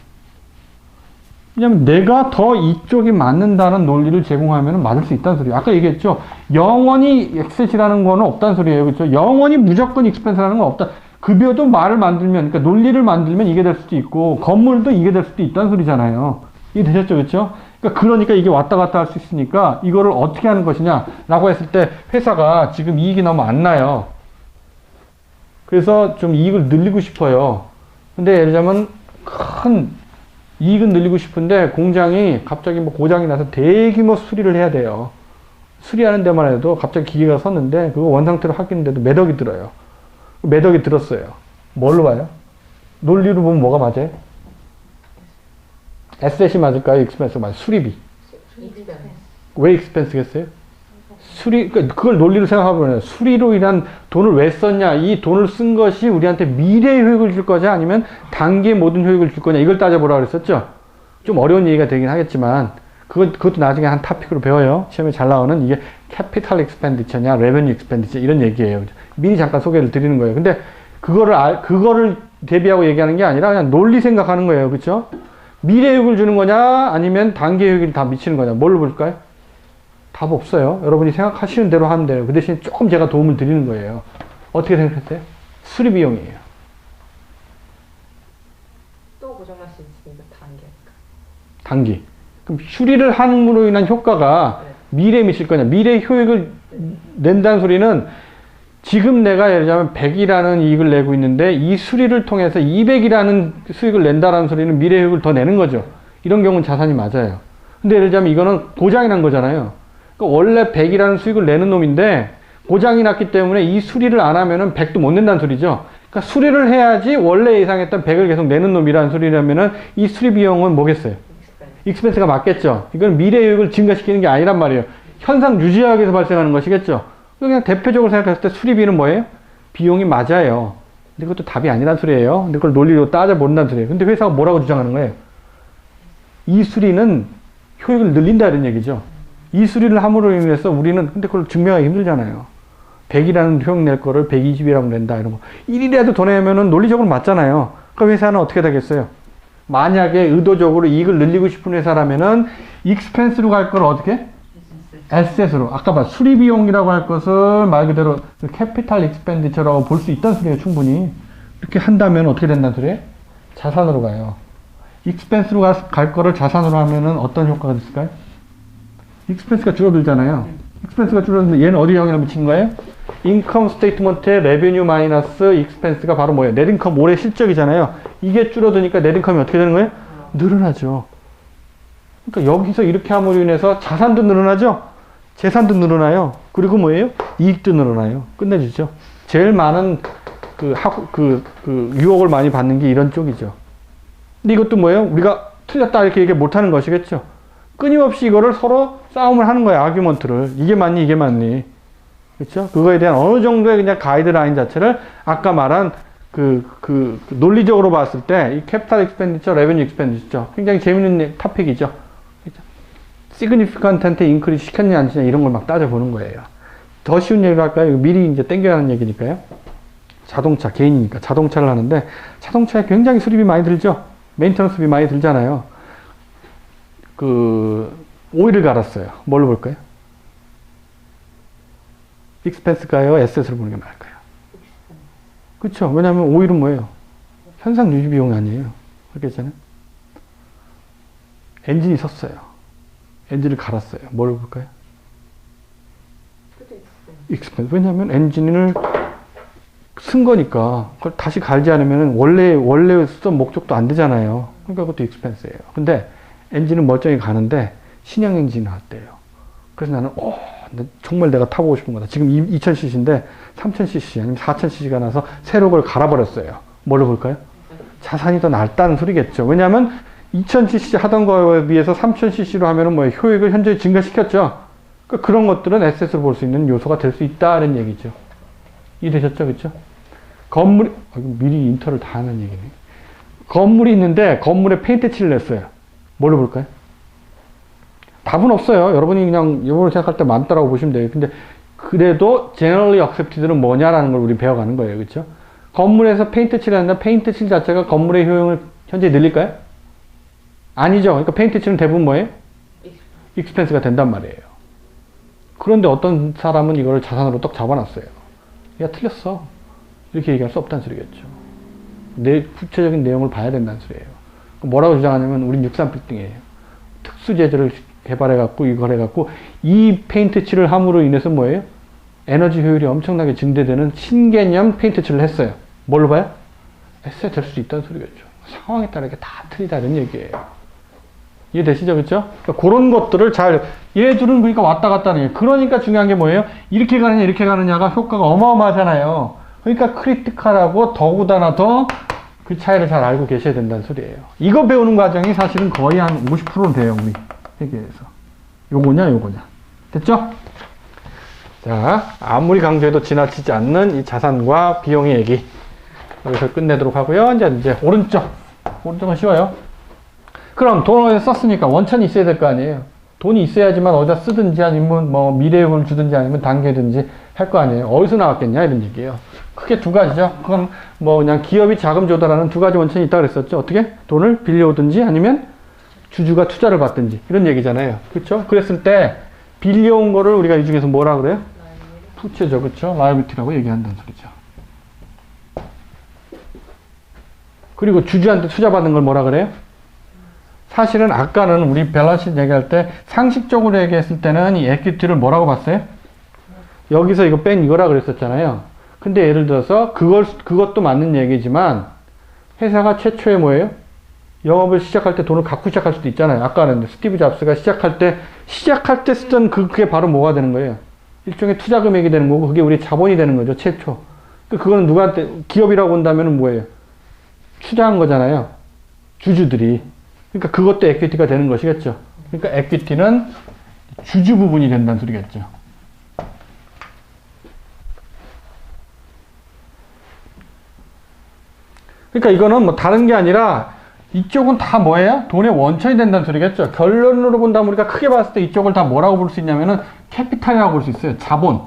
왜냐면 내가 더 이쪽이 맞는다는 논리를 제공하면 맞을 수 있다는 소리예요. 아까 얘기했죠. 영원히 엑셋이라는 거는 없다는 소리예요. 그렇죠? 영원히 무조건 익스펜스라는 건 없다. 급여도 말을 만들면, 그러니까 논리를 만들면 이게 될 수도 있고, 건물도 이게 될 수도 있다는 소리잖아요. 이게 되셨죠? 그렇죠? 그러니까 이게 왔다 갔다 할 수 있으니까 이거를 어떻게 하는 것이냐라고 했을 때 회사가 지금 이익이 너무 안 나요. 그래서 좀 이익을 늘리고 싶어요. 근데 예를 들자면 큰 이익은 늘리고 싶은데 공장이 갑자기 뭐 고장이 나서 대규모 수리를 해야 돼요. 수리하는 데만 해도 갑자기 기계가 섰는데 그거 원상태로 하기는데도 몇 억이 들어요. 몇 억이 들었어요. 뭘로 봐요? 논리로 보면 뭐가 맞아요? 에셋이 맞을까요? 익스펜스가 맞아요? 수리비. 익스펜스. 왜 익스펜스겠어요? 그걸 논리로 생각해보면 수리로 인한 돈을 왜 썼냐, 이 돈을 쓴 것이 우리한테 미래의 효익을 줄 거냐, 아니면 단기의 모든 효익을 줄 거냐, 이걸 따져보라 그랬었죠. 좀 어려운 얘기가 되긴 하겠지만 그것도 나중에 한 토픽으로 배워요. 시험에 잘 나오는 이게 캐피탈 익스펜디처냐 레베뉴 익스펜디처 이런 얘기예요. 미리 잠깐 소개를 드리는 거예요. 근데 그거를 대비하고 얘기하는 게 아니라 그냥 논리 생각하는 거예요. 그렇죠? 미래 효익을 주는 거냐, 아니면 단기 효익을 다 미치는 거냐, 뭘로 볼까요? 답 없어요. 여러분이 생각하시는 대로 하면 돼요. 그 대신 조금 제가 도움을 드리는 거예요. 어떻게 생각했어요? 수리 비용이에요. 또 고장날 수 있으니까 단계니까. 단기. 그럼 수리를 함으로 인한 효과가 미래에 미칠 거냐, 미래 효익을 낸다는 소리는 지금 내가 예를 들자면 100이라는 이익을 내고 있는데 이 수리를 통해서 200이라는 수익을 낸다라는 소리는 미래 효익을 더 내는 거죠. 이런 경우는 자산이 맞아요. 근데 예를 들자면 이거는 고장이 난 거잖아요. 그러니까 원래 100이라는 수익을 내는 놈인데 고장이 났기 때문에 이 수리를 안 하면은 100도 못 낸다는 소리죠. 그러니까 수리를 해야지 원래 예상했던 100을 계속 내는 놈이라는 소리라면은 이 수리 비용은 뭐겠어요? 익스펜스가 맞겠죠. 이건 미래 효익을 증가시키는 게 아니란 말이에요. 현상 유지하기 위해서 발생하는 것이겠죠. 그냥 대표적으로 생각했을 때 수리비는 뭐예요? 비용이 맞아요. 근데 그것도 답이 아니란 소리예요. 근데 그걸 논리로 따져본다는 소리예요. 근데 회사가 뭐라고 주장하는 거예요? 이 수리는 효익을 늘린다 이런 얘기죠. 이 수리를 함으로 인해서 우리는, 근데 그걸 증명하기 힘들잖아요. 100이라는 효용 낼 거를 120이라고 낸다 이런 거. 1이라도 더 내면은 논리적으로 맞잖아요. 그럼 회사는 어떻게 되겠어요? 만약에 의도적으로 이익을 늘리고 싶은 회사라면은 익스펜스로 갈 걸 어떻게? 에셋으로. 아까 봐, 수리 비용이라고 할 것을 말 그대로 캐피탈 익스펜디처라고 볼 수 있다는 소리예요. 충분히. 이렇게 한다면 어떻게 된다는 소리예요? 자산으로 가요. 익스펜스로 갈 거를 자산으로 하면은 어떤 효과가 있을까요? 익스펜스가 줄어들잖아요. 익스펜스가 줄어드는데 얘는 어디 영향을 미치는 거예요? 인컴 스테이트먼트의 레베뉴 마이너스 익스펜스가 바로 뭐예요? 넷인컴 올해 실적이잖아요. 이게 줄어드니까 넷인컴이 어떻게 되는 거예요? 늘어나죠. 그러니까 여기서 이렇게 함으로 인해서 자산도 늘어나죠? 재산도 늘어나요. 그리고 뭐예요? 이익도 늘어나요. 끝내주죠. 제일 많은 유혹을 많이 받는 게 이런 쪽이죠. 근데 이것도 뭐예요? 우리가 틀렸다 이렇게 얘기 못 하는 것이겠죠. 끊임없이 이거를 서로 싸움을 하는 거예요. 아규먼트를. 이게 맞니, 이게 맞니. 그렇죠? 그거에 대한 어느 정도의 그냥 가이드라인 자체를 아까 말한 논리적으로 봤을 때 이 캐피탈 익스펜디처, 레베뉴 익스펜디처 굉장히 재밌는 토픽이죠. 그렇죠? 시그니피컨트한테 인크리스 시켰냐 안 시켰냐 이런 걸 막 따져보는 거예요. 더 쉬운 얘기를 할까요? 미리 이제 땡겨가는 얘기니까요. 자동차, 개인이니까 자동차를 하는데 자동차에 굉장히 수리비 많이 들죠. 메인터넌스비 많이 들잖아요. 오일을 갈았어요. 뭘로 볼까요? 익스펜스가요? 에셋으로 보는 게 나을까요? 그렇죠. 왜냐하면 오일은 뭐예요? 현상 유지 비용이 아니에요. 그렇겠잖아요. 엔진이 섰어요. 엔진을 갈았어요. 뭘로 볼까요? 익스펜스. 왜냐하면 엔진을 쓴 거니까 그걸 다시 갈지 않으면 원래 쓰던 목적도 안 되잖아요. 그러니까 그것도 익스펜스예요. 근데 엔진은 멀쩡히 가는데 신형 엔진이 나왔대요. 그래서 나는 정말 내가 타보고 싶은 거다. 지금 2000cc인데 3000cc 아니면 4000cc가 나서 새로 그걸 갈아버렸어요. 뭘로 볼까요? 자산이 더 낫다는 소리겠죠. 왜냐하면 2000cc 하던 거에 비해서 3000cc로 하면은 뭐 효익을 현저히 증가시켰죠. 그러니까 그런 것들은 에셋으로 볼 수 있는 요소가 될 수 있다는 얘기죠. 이해되셨죠? 그렇죠? 건물이 미리 인터를 다 하는 얘기네. 건물이 있는데 건물에 페인트 칠을 냈어요. 뭘로 볼까요? 답은 없어요. 여러분이 그냥 이걸 생각할 때 많다라고 보시면 돼요. 근데 그래도 generally accepted는 뭐냐라는 걸 우리 배워가는 거예요. 그렇죠? 건물에서 페인트 칠을 했는데 페인트 칠 자체가 건물의 효용을 현재 늘릴까요? 아니죠. 그러니까 페인트 칠은 대부분 뭐예요? 익스펜스가 된단 말이에요. 그런데 어떤 사람은 이거를 자산으로 떡 잡아놨어요. 야, 틀렸어. 이렇게 얘기할 수 없다는 소리겠죠. 구체적인 내용을 봐야 된다는 소리예요. 뭐라고 주장하냐면 우린 63빌딩이에요. 특수 재질을 개발해갖고 이걸 해갖고 이 페인트 칠을 함으로 인해서 뭐예요? 에너지 효율이 엄청나게 증대되는 신개념 페인트 칠을 했어요. 뭘로 봐요? 에셋 될 수 있다는 소리겠죠. 상황에 따라 이게 다 틀리다는 얘기예요. 이해되시죠? 그렇죠? 그러니까 그런 것들을 얘들은 그러니까 왔다 갔다 하는 얘기예요. 그러니까 중요한 게 뭐예요? 이렇게 가느냐 이렇게 가느냐가 효과가 어마어마하잖아요. 그러니까 크리티컬하고 더구나 더 그 차이를 잘 알고 계셔야 된다는 소리예요. 이거 배우는 과정이 사실은 거의 한 50%는 돼요. 우리 세계에서. 요거냐 요거냐. 됐죠? 자, 아무리 강조해도 지나치지 않는 이 자산과 비용의 얘기 여기서 끝내도록 하고요. 이제 오른쪽은 쉬워요. 그럼 돈을 어디서 썼으니까 원천이 있어야 될 거 아니에요. 돈이 있어야지만 어디다 쓰든지 아니면 뭐 미래요금을 주든지 아니면 당겨든지 할 거 아니에요. 어디서 나왔겠냐 이런 얘기예요. 크게 두 가지죠. 그건 뭐 그냥 기업이 자금 조달하는 두 가지 원천이 있다고 그랬었죠. 어떻게? 돈을 빌려오든지 아니면 주주가 투자를 받든지 이런 얘기잖아요. 그렇죠? 그랬을 때 빌려온 거를 우리가 이 중에서 뭐라 그래요? 부채죠. 그렇죠? 라이비티라고 얘기한다는 소리죠. 그리고 주주한테 투자 받는 걸 뭐라 그래요? 사실은 아까는 우리 밸런스 얘기할 때 상식적으로 얘기했을 때는 이 에퀴티를 뭐라고 봤어요? 여기서 이거 뺀 이거라 그랬었잖아요. 근데 예를 들어서 그것도 맞는 얘기지만 회사가 최초에 뭐예요? 영업을 시작할 때 돈을 갖고 시작할 수도 있잖아요. 아까는 스티브 잡스가 시작할 때 쓰던 그게 바로 뭐가 되는 거예요? 일종의 투자 금액이 되는 거고 그게 우리 자본이 되는 거죠. 최초. 그거는 누구한테 기업이라고 본다면 뭐예요? 투자한 거잖아요. 주주들이. 그러니까 그것도 에퀴티가 되는 것이겠죠. 그러니까 에퀴티는 주주 부분이 된다는 소리겠죠. 그러니까 이거는 뭐 다른 게 아니라 이쪽은 다 뭐예요? 돈의 원천이 된다는 소리겠죠. 결론으로 본다면 우리가 크게 봤을 때 이쪽을 다 뭐라고 볼 수 있냐면은 캐피탈이라고 볼 수 있어요. 자본.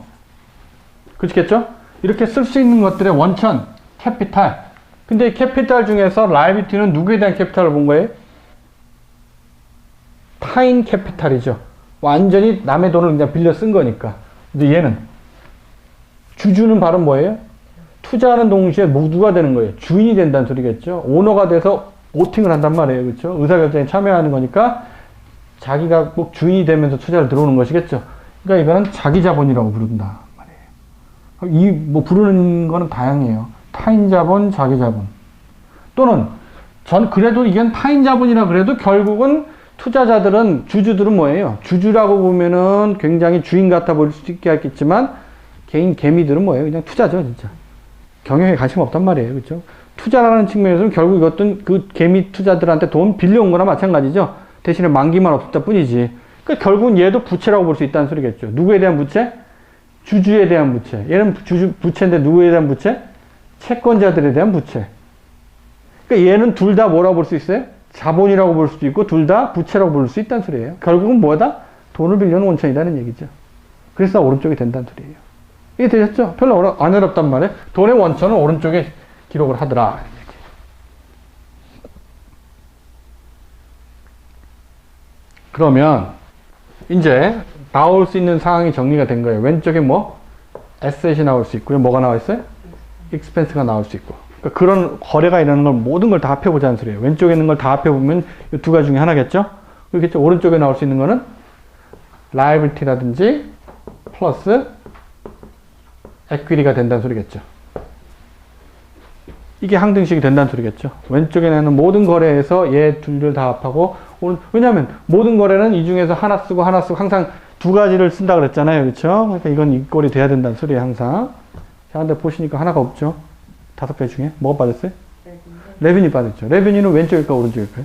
그렇겠죠? 이렇게 쓸 수 있는 것들의 원천, 캐피탈. 근데 이 캐피탈 중에서 라이비티는 누구에 대한 캐피탈을 본 거예요? 타인 캐피탈이죠. 완전히 남의 돈을 그냥 빌려 쓴 거니까. 근데 얘는 주주는 바로 뭐예요? 투자하는 동시에 누가 되는 거예요? 주인이 된다는 소리겠죠. 오너가 돼서 오팅을 한단 말이에요. 그렇죠? 의사결정에 참여하는 거니까 자기가 꼭 주인이 되면서 투자를 들어오는 것이겠죠. 그러니까 이거는 자기 자본이라고 부른다 말이에요. 뭐 부르는 거는 다양해요. 타인 자본, 자기 자본. 또는 그래도 이건 타인 자본이라 그래도 결국은 투자자들은 주주들은 뭐예요? 주주라고 보면은 굉장히 주인 같아 보일 수도 있겠지만 개인 개미들은 뭐예요? 그냥 투자죠, 진짜. 경영에 관심 없단 말이에요. 그렇죠? 투자라는 측면에서는 결국 이것도 그 개미 투자들한테 돈 빌려온 거나 마찬가지죠. 대신에 만기만 없었다 뿐이지. 그러니까 결국은 얘도 부채라고 볼 수 있다는 소리겠죠. 누구에 대한 부채? 주주에 대한 부채. 얘는 부채인데 누구에 대한 부채? 채권자들에 대한 부채. 그러니까 얘는 둘 다 뭐라고 볼 수 있어요? 자본이라고 볼 수도 있고 둘 다 부채라고 볼 수 있다는 소리예요. 결국은 뭐다? 돈을 빌려는 원천이라는 얘기죠. 그래서 오른쪽이 된다는 소리예요. 이게 되셨죠? 별로 안 어렵단 말이에요. 돈의 원천은 오른쪽에 기록을 하더라. 그러면 이제 나올 수 있는 상황이 정리가 된 거예요. 왼쪽에 뭐 에셋이 나올 수 있고요. 뭐가 나와 있어요? 익스펜스가 나올 수 있고. 그러니까 그런 거래가 일어나는 걸 모든 걸 다 합해보자는 소리예요. 왼쪽에 있는 걸 다 합해보면 이 두 가지 중에 하나겠죠? 그렇겠죠? 오른쪽에 나올 수 있는 거는 liability라든지 플러스 equity가 된다는 소리겠죠. 이게 항등식이 된다는 소리겠죠. 왼쪽에 있는 모든 거래에서 얘 둘을 다 합하고, 왜냐하면 모든 거래는 이 중에서 하나 쓰고 항상 두 가지를 쓴다 그랬잖아요. 그렇죠? 그러니까 이건 이 꼴이 돼야 된다는 소리예요. 항상. 자, 근데 보시니까 하나가 없죠. 5개 중에 뭐가 빠졌어요? 레빈이 빠졌죠. 레빈이는 왼쪽일까 오른쪽일까요?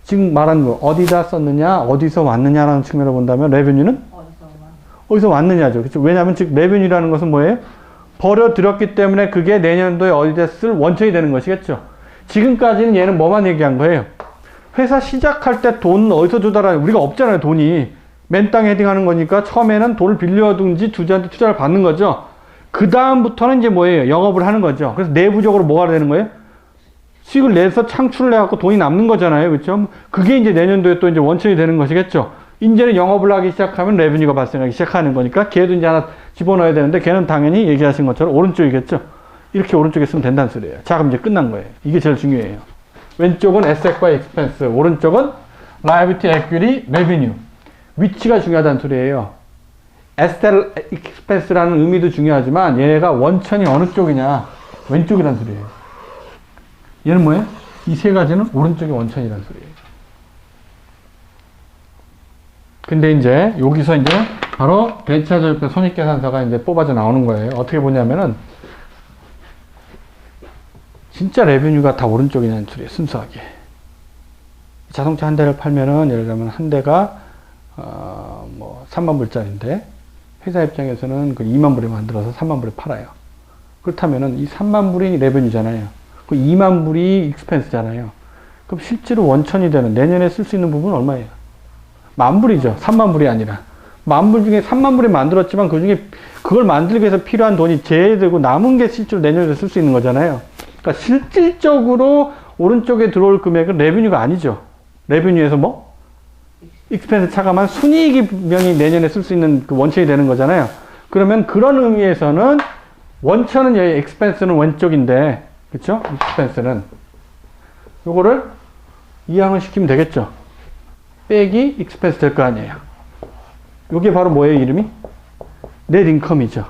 지금 말한 거 어디다 썼느냐, 어디서 왔느냐라는 측면으로 본다면 레빈이는 어디서 왔느냐죠. 그렇죠? 왜냐하면 즉 레빈이라는 것은 뭐예요? 버려들였기 때문에 그게 내년도에 어디다 쓸 원천이 되는 것이겠죠. 지금까지는 얘는 뭐만 얘기한 거예요? 회사 시작할 때 돈 어디서 주더라. 우리가 없잖아요. 돈이. 맨 땅에 헤딩하는 거니까 처음에는 돈을 빌려든지 주주한테 투자를 받는 거죠. 그 다음부터는 이제 뭐예요? 영업을 하는 거죠. 그래서 내부적으로 뭐가 되는 거예요? 수익을 내서 창출을 해갖고 돈이 남는 거잖아요. 그렇죠? 그게 이제 내년도에 또 이제 원천이 되는 것이겠죠. 이제는 영업을 하기 시작하면 레베뉴가 발생하기 시작하는 거니까 걔도 이제 하나 집어넣어야 되는데 걔는 당연히 얘기하신 것처럼 오른쪽이겠죠. 이렇게 오른쪽에 쓰면 된다는 소리예요. 자, 그럼 이제 끝난 거예요. 이게 제일 중요해요. 왼쪽은 asset과 expense, 오른쪽은 liability, equity, revenue. 위치가 중요하다는 소리예요. asset, expense라는 의미도 중요하지만 얘가 원천이 어느 쪽이냐, 왼쪽이라는 소리예요. 얘는 뭐예요? 이 세 가지는 오른쪽이 원천이라는 소리예요. 근데 이제 여기서 이제 바로 대차절표 손익계산서가 이제 뽑아져 나오는 거예요. 어떻게 보냐면은 진짜 레베뉴가 다 오른쪽이냐는 소리예요. 순수하게. 자동차 한 대를 팔면은 예를 들면 한 대가 뭐 3만 불짜리인데 회사 입장에서는 그 2만 불에 만들어서 3만 불에 팔아요. 그렇다면은 이 3만 불이 레베뉴잖아요. 그 2만 불이 익스펜스잖아요. 그럼 실제로 원천이 되는 내년에 쓸 수 있는 부분은 얼마예요? 만불이죠. 3만 불이 아니라. 만불 중에 3만 불이 만들었지만 그 중에 그걸 만들기 위해서 필요한 돈이 제외되고 남은 게 실제로 내년에 쓸 수 있는 거잖아요. 그러니까 실질적으로 오른쪽에 들어올 금액은 레베뉴가 아니죠. 레베뉴에서 뭐? 익스펜스 차감한 순이익이 분명히 내년에 쓸 수 있는 그 원천이 되는 거잖아요. 그러면 그런 의미에서는 원천은 여기 익스펜스는 왼쪽인데, 그쵸? 익스펜스는. 요거를 이항을 시키면 되겠죠. 빼기 익스펜스 될 거 아니에요. 요게 바로 뭐예요, 이름이? 넷 인컴이죠.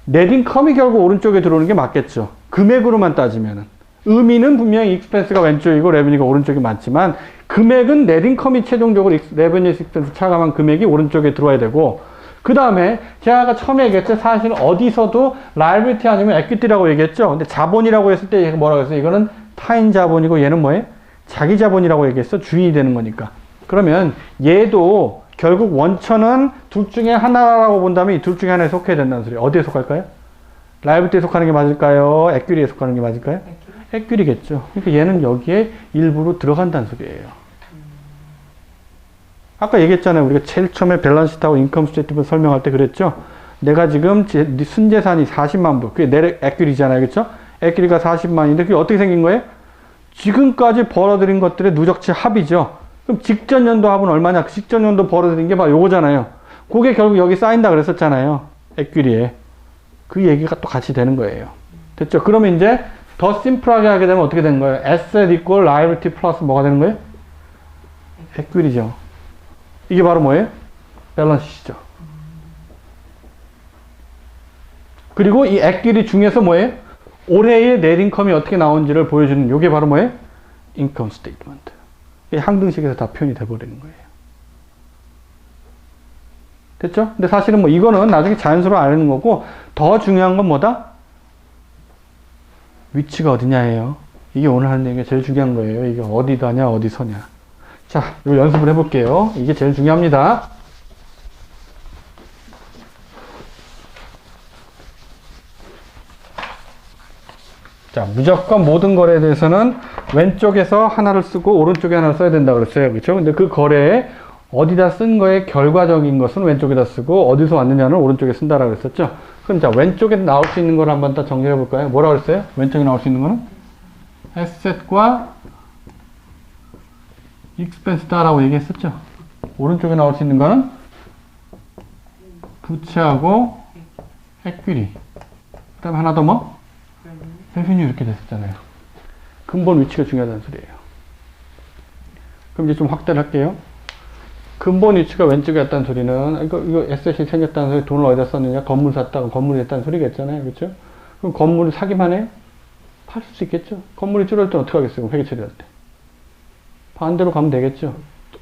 넷 인컴이 결국 오른쪽에 들어오는 게 맞겠죠. 금액으로만 따지면은. 의미는 분명히 익스펜스가 왼쪽이고 레베뉴가 오른쪽이 맞지만 금액은 넷 인컴이 최종적으로 레베뉴 익스펜스 차감한 금액이 오른쪽에 들어와야 되고, 그 다음에 제가 아까 처음에 얘기했죠. 사실 어디서도 라이빌티 아니면 에퀴티라고 얘기했죠. 근데 자본이라고 했을 때 얘가 뭐라고 했어요? 이거는 타인 자본이고 얘는 뭐예요? 자기 자본이라고 얘기했어. 주인이 되는 거니까. 그러면 얘도 결국 원천은 둘 중에 하나라고 본다면 이 둘 중에 하나에 속해야 된다는 소리예요. 어디에 속할까요? 라이빌티에 속하는 게 맞을까요? 에퀴리에 속하는 게 맞을까요? 에퀴리겠죠. 그러니까 얘는 여기에 일부로 들어간다는 소리예요. 아까 얘기했잖아요. 우리가 제일 처음에 밸런스시트하고 인컴 스테이트먼트 설명할 때 그랬죠. 내가 지금 순재산이 40만 불. 그게 내 에퀴리잖아요. 그렇죠? 에퀴리가 40만인데 그게 어떻게 생긴 거예요? 지금까지 벌어들인 것들의 누적치 합이죠. 그럼 직전 연도 합은 얼마냐? 그 직전 연도 벌어들인 게 바로 요거잖아요. 그게 결국 여기 쌓인다 그랬었잖아요. 에퀴리에. 그 얘기가 또 같이 되는 거예요. 됐죠? 그러면 이제 더 심플하게 하게 되면 어떻게 되는 거예요? asset equal liability 플러스 뭐가 되는 거예요? 에퀴리죠. 이게 바로 뭐예요? 밸런스시죠. 그리고 이 에퀴리 중에서 뭐예요? 올해의 넷 인컴이 어떻게 나온지를 보여주는 요게 바로 뭐예요? 인컴 스테이트먼트. 이 항등식에서 다 표현이 돼버리는 거예요. 됐죠? 근데 사실은 뭐 이거는 나중에 자연스러워 아는 거고, 더 중요한 건 뭐다? 위치가 어디냐예요. 이게 오늘 하는 얘기가 제일 중요한 거예요. 이게 어디다냐, 어디 서냐. 자, 이거 연습을 해볼게요. 이게 제일 중요합니다. 자, 무조건 모든 거래에 대해서는 왼쪽에서 하나를 쓰고 오른쪽에 하나를 써야 된다고 그랬어요. 그렇죠? 근데 그 거래에 어디다 쓴 거의 결과적인 것은 왼쪽에다 쓰고 어디서 왔느냐는 오른쪽에 쓴다라고 그랬었죠. 그럼 자, 왼쪽에 나올 수 있는 걸 한번 더 정리해 볼까요? 뭐라고 그랬어요? 왼쪽에 나올 수 있는 거는 asset과 expense다라고 얘기했었죠. 오른쪽에 나올 수 있는 거는 부채하고 equity. 그 다음에 하나 더 뭐? revenue 이렇게 됐었잖아요. 근본 위치가 중요하다는 소리예요. 그럼 이제 좀 확대를 할게요. 근본 위치가 왼쪽에 왔다는 소리는 이거 에셋이 생겼다는 소리, 돈을 어디다 썼느냐? 건물 샀다가 건물이 됐다는 소리겠잖아요. 그렇죠? 그럼 건물을 사기만 해요? 팔 수 있겠죠? 건물이 줄어들 때 어떻게 하겠어요? 회계 처리할 때. 반대로 가면 되겠죠?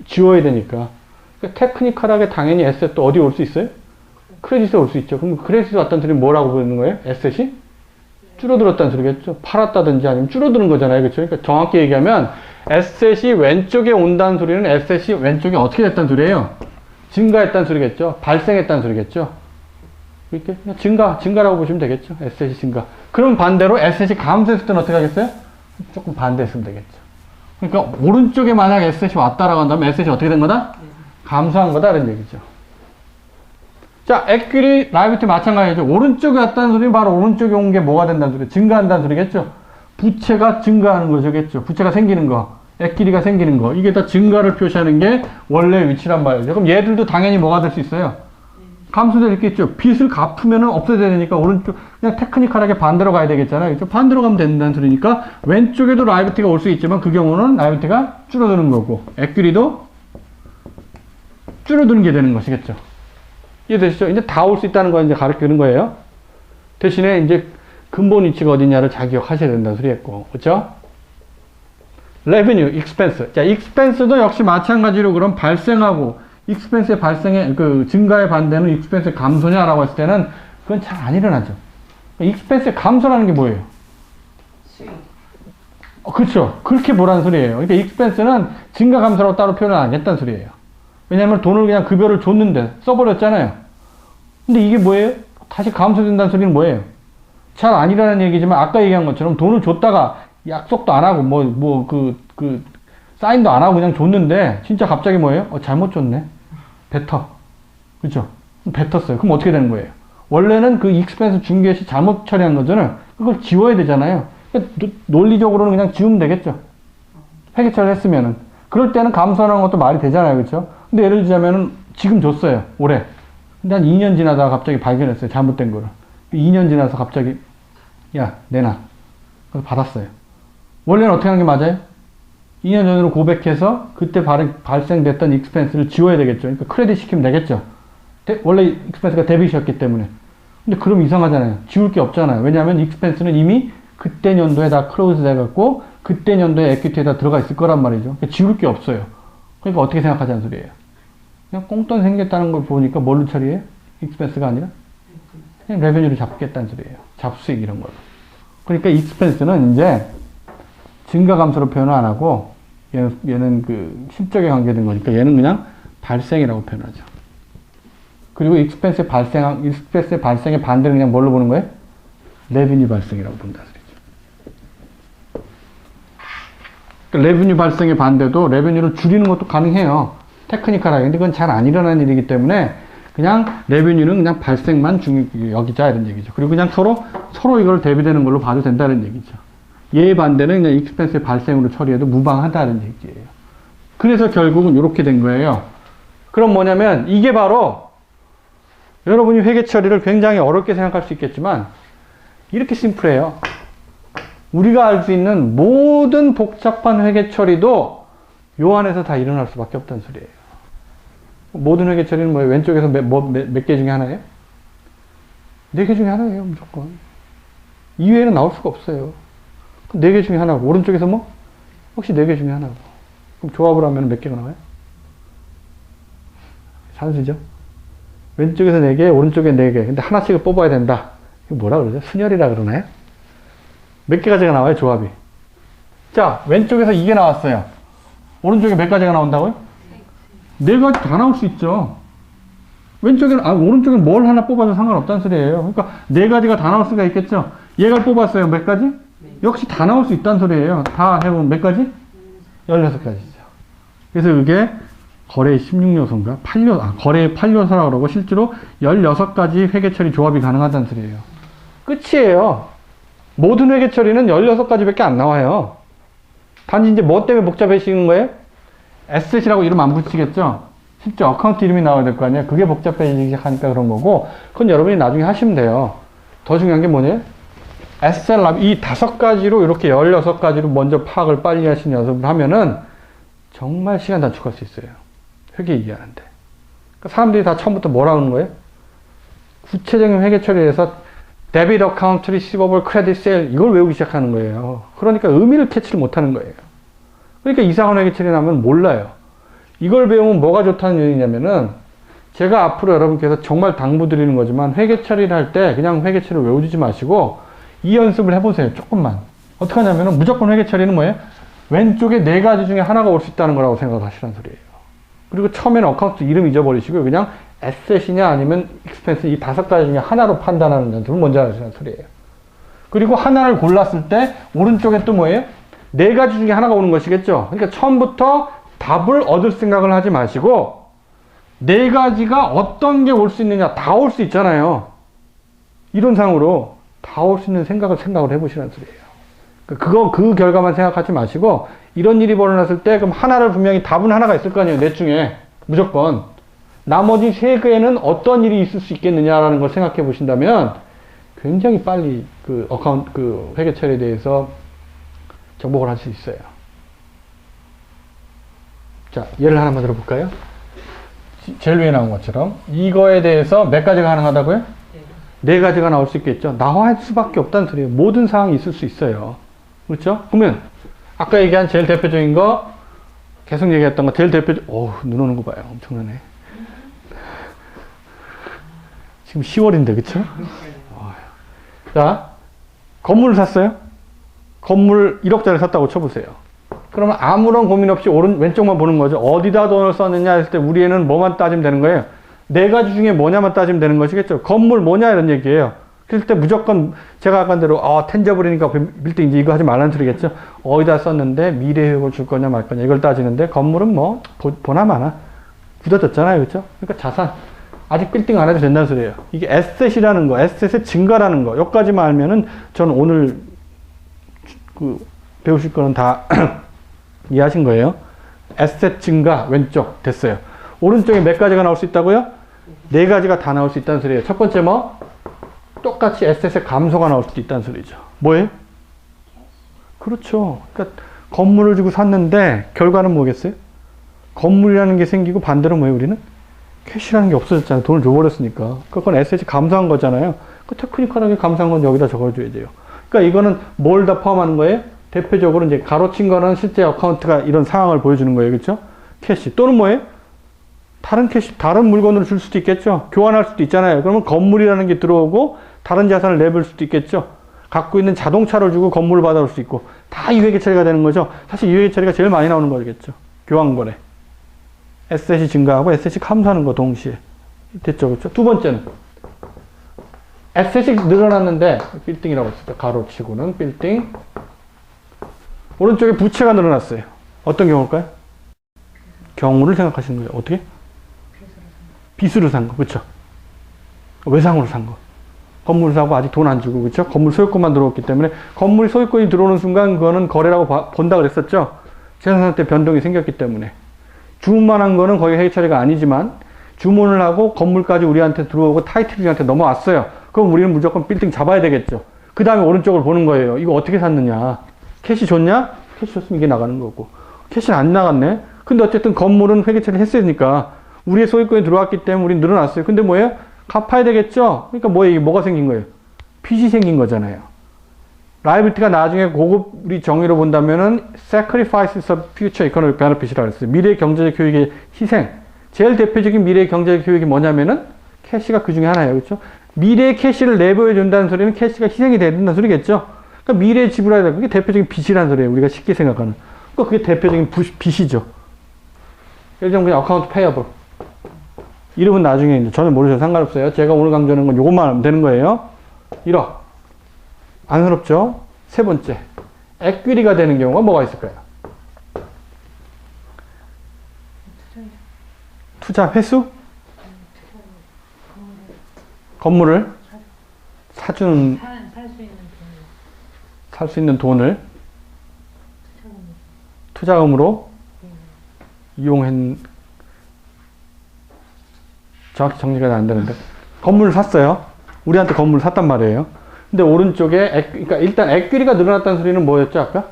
지워야 되니까. 그러니까 테크니컬하게 당연히 에셋도 어디 올 수 있어요? 크레딧에 올 수 있죠. 그럼 크레딧에 왔다는 소리는 뭐라고 부르는 거예요? 에셋이? 줄어들었다는 소리겠죠? 팔았다든지 아니면 줄어드는 거잖아요. 그렇죠? 그러니까 정확히 얘기하면 에셋이 왼쪽에 온다는 소리는 에셋이 왼쪽에 어떻게 됐다는 소리예요? 증가했다는 소리겠죠? 발생했다는 소리겠죠? 이렇게 그냥 증가라고 보시면 되겠죠? 에셋이 증가. 그럼 반대로 에셋이 감소했을 때는 어떻게 하겠어요? 조금 반대했으면 되겠죠. 그러니까 오른쪽에 만약 에셋이 왔다라고 한다면 에셋이 어떻게 된 거다? 감소한 거다 이런 얘기죠. 자, equity, liability 마찬가지죠. 오른쪽에 왔다는 소리는 바로 오른쪽에 온 게 뭐가 된다는 소리? 증가한다는 소리겠죠? 부채가 증가하는 거죠. 부채가 생기는 거, equity가 생기는 거. 이게 다 증가를 표시하는 게 원래 위치란 말이죠. 그럼 얘들도 당연히 뭐가 될 수 있어요? 감소될 수 있겠죠. 빚을 갚으면 없어져야 되니까 오른쪽, 그냥 테크니컬하게 반대로 가야 되겠잖아요. 그렇죠? 반대로 가면 된다는 소리니까 왼쪽에도 liability가 올 수 있지만 그 경우는 liability가 줄어드는 거고, equity도 줄어드는 게 되는 것이겠죠. 이해되시죠? 이제 다 올 수 있다는 걸 이제 가르치는 거예요. 대신에 이제 근본 위치가 어디냐를 잘 기억하셔야 된다는 소리였고, 그렇죠? revenue, expense. 자, expense도 역시 마찬가지로 그럼 발생하고, expense의 발생의 그 증가의 반대는 expense의 감소냐라고 했을 때는 그건 잘 안 일어나죠. expense의 감소라는 게 뭐예요? 수익. 그렇죠. 그렇게 보라는 소리예요. 그러니까 expense는 증가 감소라고 따로 표현을 안 했다는 소리예요. 왜냐하면 돈을 그냥 급여를 줬는데 써버렸잖아요. 근데 이게 뭐예요? 다시 감소된다는 소리는 뭐예요? 잘 아니라는 얘기지만 아까 얘기한 것처럼 돈을 줬다가 약속도 안 하고 사인도 안 하고 그냥 줬는데 진짜 갑자기 뭐예요? 잘못 줬네. 뱉어. 그죠? 뱉었어요. 그럼 어떻게 되는 거예요? 원래는 그 익스펜스 중개 시 잘못 처리한 거잖아요. 그걸 지워야 되잖아요. 그러니까 논리적으로는 그냥 지우면 되겠죠. 회계 처리를 했으면은. 그럴 때는 감소하는 것도 말이 되잖아요. 그렇죠? 근데 예를 들자면은 지금 줬어요. 올해. 근데 한 2년 지나다가 갑자기 발견했어요. 잘못된 거를. 2년 지나서 갑자기 야 내놔. 그래서 받았어요. 원래는 어떻게 하는 게 맞아요? 2년 전으로 고백해서 그때 발생됐던 익스펜스를 지워야 되겠죠. 그러니까 크레딧 시키면 되겠죠. 원래 익스펜스가 데빗이었기 때문에. 근데 그럼 이상하잖아요. 지울 게 없잖아요. 왜냐하면 익스펜스는 이미 그때 년도에 다 클로즈 돼갖고 그때 년도에 에퀴티에다 들어가 있을 거란 말이죠. 그러니까 지울 게 없어요. 그러니까 어떻게 생각하자는 소리예요. 그냥 꽁돈 생겼다는 걸 보니까 뭘로 처리해요? 익스펜스가 아니라 그냥 레베뉴를 잡겠다는 소리예요. 잡수익 이런 걸로. 그러니까 익스펜스는 이제 증가 감소로 표현을 안 하고 얘는 그 실적에 관계된 거니까 얘는 그냥 발생이라고 표현하죠. 그리고 익스펜스의 발생의 반대는 그냥 뭘로 보는 거예요? 레비뉴 발생이라고 본다는 소리죠. 그러니까 레비뉴 발생의 반대도 레비뉴를 줄이는 것도 가능해요. 테크니컬하게. 근데 그건 잘 안 일어나는 일이기 때문에 그냥 레비뉴는 그냥 발생만 여기자 이런 얘기죠. 그리고 그냥 서로 이걸 대비되는 걸로 봐도 된다는 얘기죠. 얘의 반대는 그냥 익스펜스의 발생으로 처리해도 무방하다는 얘기예요. 그래서 결국은 이렇게 된 거예요. 그럼 뭐냐면 이게 바로 여러분이 회계 처리를 굉장히 어렵게 생각할 수 있겠지만 이렇게 심플해요. 우리가 알 수 있는 모든 복잡한 회계 처리도 요 안에서 다 일어날 수밖에 없다는 소리예요. 모든 회계 처리는 뭐예요? 왼쪽에서 몇 개 중에 하나예요? 4개 중에 하나예요, 무조건. 이외에는 나올 수가 없어요. 4개 중에 하나고, 오른쪽에서 뭐? 혹시 4개 중에 하나고. 그럼 조합을 하면 몇 개가 나와요? 산수죠? 왼쪽에서 4개, 오른쪽에 4개. 근데 하나씩을 뽑아야 된다. 이거 뭐라 그러죠? 순열이라 그러나요? 몇 개가지가 나와요, 조합이? 자, 왼쪽에서 이게 나왔어요. 오른쪽에 몇 가지가 나온다고요? 4가지 다 나올 수 있죠. 오른쪽에는 뭘 하나 뽑아도 상관없다는 소리예요. 그러니까 4가지가 다 나올 수가 있겠죠. 얘가 뽑았어요. 몇 가지? 역시 다 나올 수 있다는 소리예요. 다 해보면 몇 가지? 16가지죠. 그래서 그게 거래의 16요소인가? 거래의 8요소라고 그러고 실제로 16가지 회계 처리 조합이 가능하다는 소리예요. 끝이에요. 모든 회계 처리는 16가지밖에 안 나와요. 단지 이제 뭐 때문에 복잡해지는 거예요? 에셋이라고 이름 안 붙이겠죠? 실제 어카운트 이름이 나와야 될 거 아니에요? 그게 복잡해지기 시작하니까 그런 거고, 그건 여러분이 나중에 하시면 돼요. 더 중요한 게 뭐냐? 에셋 이 5가지로 이렇게 16가지로 먼저 파악을 빨리 하시는 연습을 하면은 정말 시간 단축할 수 있어요. 회계 이해하는데. 그러니까 사람들이 다 처음부터 뭐라 하는 거예요? 구체적인 회계 처리에서 데비트 어카운트, 리시버블, 크레딧 세일 이걸 외우기 시작하는 거예요. 그러니까 의미를 캐치를 못하는 거예요. 그러니까 이상한 회계 처리 나면 몰라요. 이걸 배우면 뭐가 좋다는 얘기냐면은 제가 앞으로 여러분께서 정말 당부드리는 거지만 회계 처리를 할 때 그냥 회계 처리를 외워주지 마시고 이 연습을 해보세요. 조금만. 어떻게 하냐면은 무조건 회계 처리는 뭐예요? 왼쪽에 4가지 중에 하나가 올 수 있다는 거라고 생각을 하시라는 소리예요. 그리고 처음에는 어카운트 이름 잊어버리시고요. 그냥 에셋이냐 아니면 익스펜스 이 5가지 중에 하나로 판단하는 연습을 먼저 하시라는 소리예요. 그리고 하나를 골랐을 때 오른쪽에 또 뭐예요? 4가지 중에 하나가 오는 것이겠죠. 그러니까 처음부터 답을 얻을 생각을 하지 마시고 4가지가 어떤 게 올 수 있느냐 다 올 수 있잖아요. 이론상으로 다 올 수 있는 생각을 해보시라는 소리예요. 그 결과만 생각하지 마시고 이런 일이 벌어졌을 때 그럼 하나를 분명히 답은 하나가 있을 거 아니에요. 넷 중에 무조건 나머지 3개에는 어떤 일이 있을 수 있겠느냐라는 걸 생각해 보신다면 굉장히 빨리 그 회계 처리에 대해서 정복을 할 수 있어요. 자, 예를 하나만 들어볼까요? 제일 위에 나온 것처럼 이거에 대해서 몇 가지가 가능하다고요? 4가지가 나올 수 있겠죠. 나올 수밖에 없다는 소리예요. 모든 상황이 있을 수 있어요. 그렇죠? 그러면 아까 얘기한 제일 대표적인 거 계속 얘기했던 거 제일 눈 오는 거 봐요. 엄청나네. 지금 10월인데 그쵸? 자, 건물을 샀어요. 건물 1억짜리 샀다고 쳐보세요. 그러면 아무런 고민 없이 왼쪽만 보는 거죠. 어디다 돈을 썼느냐 했을 때 우리 애는 뭐만 따지면 되는 거예요. 4가지 중에 뭐냐만 따지면 되는 것이겠죠. 건물 뭐냐 이런 얘기예요. 그럴 때 무조건 제가 아까 한 대로 텐저블이니까 빌딩 이제 이거 하지 말라는 소리겠죠. 어디다 썼는데 미래 효익을 줄 거냐 말 거냐 이걸 따지는데 건물은 뭐 보나 마나 굳어졌잖아요. 그렇죠? 그러니까 자산 아직 빌딩 안 해도 된다는 소리예요. 이게 에셋이라는 거, 에셋의 증가라는 거 여기까지만 알면은 저는 오늘 배우실 거는 다 이해하신 거예요. 에셋 증가 왼쪽 됐어요. 오른쪽에 몇 가지가 나올 수 있다고요? 4가지가 다 나올 수 있다는 소리예요. 첫 번째 뭐? 똑같이 에셋의 감소가 나올 수도 있다는 소리죠. 뭐예요? 그렇죠. 그러니까 건물을 주고 샀는데 결과는 뭐겠어요? 건물이라는 게 생기고 반대로 뭐예요 우리는? 캐시라는 게 없어졌잖아요. 돈을 줘버렸으니까. 그건 에셋이 감소한 거잖아요. 그 테크니컬하게 감소한 건 여기다 적어줘야 돼요. 그러니까 이거는 뭘 다 포함하는 거예요? 대표적으로 이제 가로친 거는 실제 어카운트가 이런 상황을 보여주는 거예요. 그렇죠? 캐시 또는 뭐예요? 다른 캐시, 다른 물건으로 줄 수도 있겠죠. 교환할 수도 있잖아요. 그러면 건물이라는 게 들어오고 다른 자산을 내볼 수도 있겠죠. 갖고 있는 자동차를 주고 건물을 받아올 수 있고 다 이 회계 처리가 되는 거죠. 사실 이 회계 처리가 제일 많이 나오는 거겠죠. 교환 거래. 에셋이 증가하고 에셋이 감소하는 거 동시에. 됐죠. 그렇죠? 두 번째는 에셋이 늘어났는데 빌딩이라고 했을 가로치고는 빌딩 오른쪽에 부채가 늘어났어요. 어떤 경우일까요? 경우를 생각하시는 거예요. 어떻게? 빚으로 산 거. 그렇죠? 외상으로 산 거. 건물 사고 아직 돈 안 주고 그렇죠? 건물 소유권만 들어왔기 때문에 건물 소유권이 들어오는 순간 그거는 거래라고 본다 그랬었죠? 재산상태 변동이 생겼기 때문에 주문만 거는 거의 회계 처리가 아니지만 주문을 하고 건물까지 우리한테 들어오고 타이틀이 우리한테 넘어왔어요. 그럼 우리는 무조건 빌딩 잡아야 되겠죠. 그 다음에 오른쪽을 보는 거예요. 이거 어떻게 샀느냐? 캐시 줬냐? 캐시 줬으면 이게 나가는 거고 캐시는 안 나갔네? 근데 어쨌든 건물은 회계 처리 했으니까 우리의 소유권이 들어왔기 때문에 우리는 늘어났어요. 근데 뭐예요? 갚아야 되겠죠? 그러니까 뭐예요? 이게 뭐가 생긴 거예요? 빚이 생긴 거잖아요. 라이빌티가 나중에 고급 우리 정의로 본다면은 sacrifices of future economic benefit이라고 했어요. 미래 경제적 효익의 희생. 제일 대표적인 미래 경제적 효익이 뭐냐면은 캐시가 그 중에 하나예요. 그렇죠? 미래의 캐시를 내보여 준다는 소리는 캐시가 희생이 돼야 된다는 소리겠죠? 그러니까 미래에 지불해야 돼. 그게 대표적인 빚이라는 소리예요. 우리가 쉽게 생각하는. 그러니까 그게 대표적인 빚이죠. 예를 들면 그냥 어카운트 페이어블. 이름은 나중에 이제 전혀 모르셔도 상관없어요. 제가 오늘 강조하는 건 요것만 하면 되는 거예요. 1억. 안쓰럽죠? 세 번째. 에퀴리가 되는 경우가 뭐가 있을까요? 투자 회수? 건물을 사주는, 살 수 있는 돈을 투자금으로 이용한, 정확히 정리가 안 되는데, 건물을 샀어요. 우리한테 건물을 샀단 말이에요. 근데 오른쪽에, 그러니까 일단 액귀리가 늘어났다는 소리는 뭐였죠, 아까?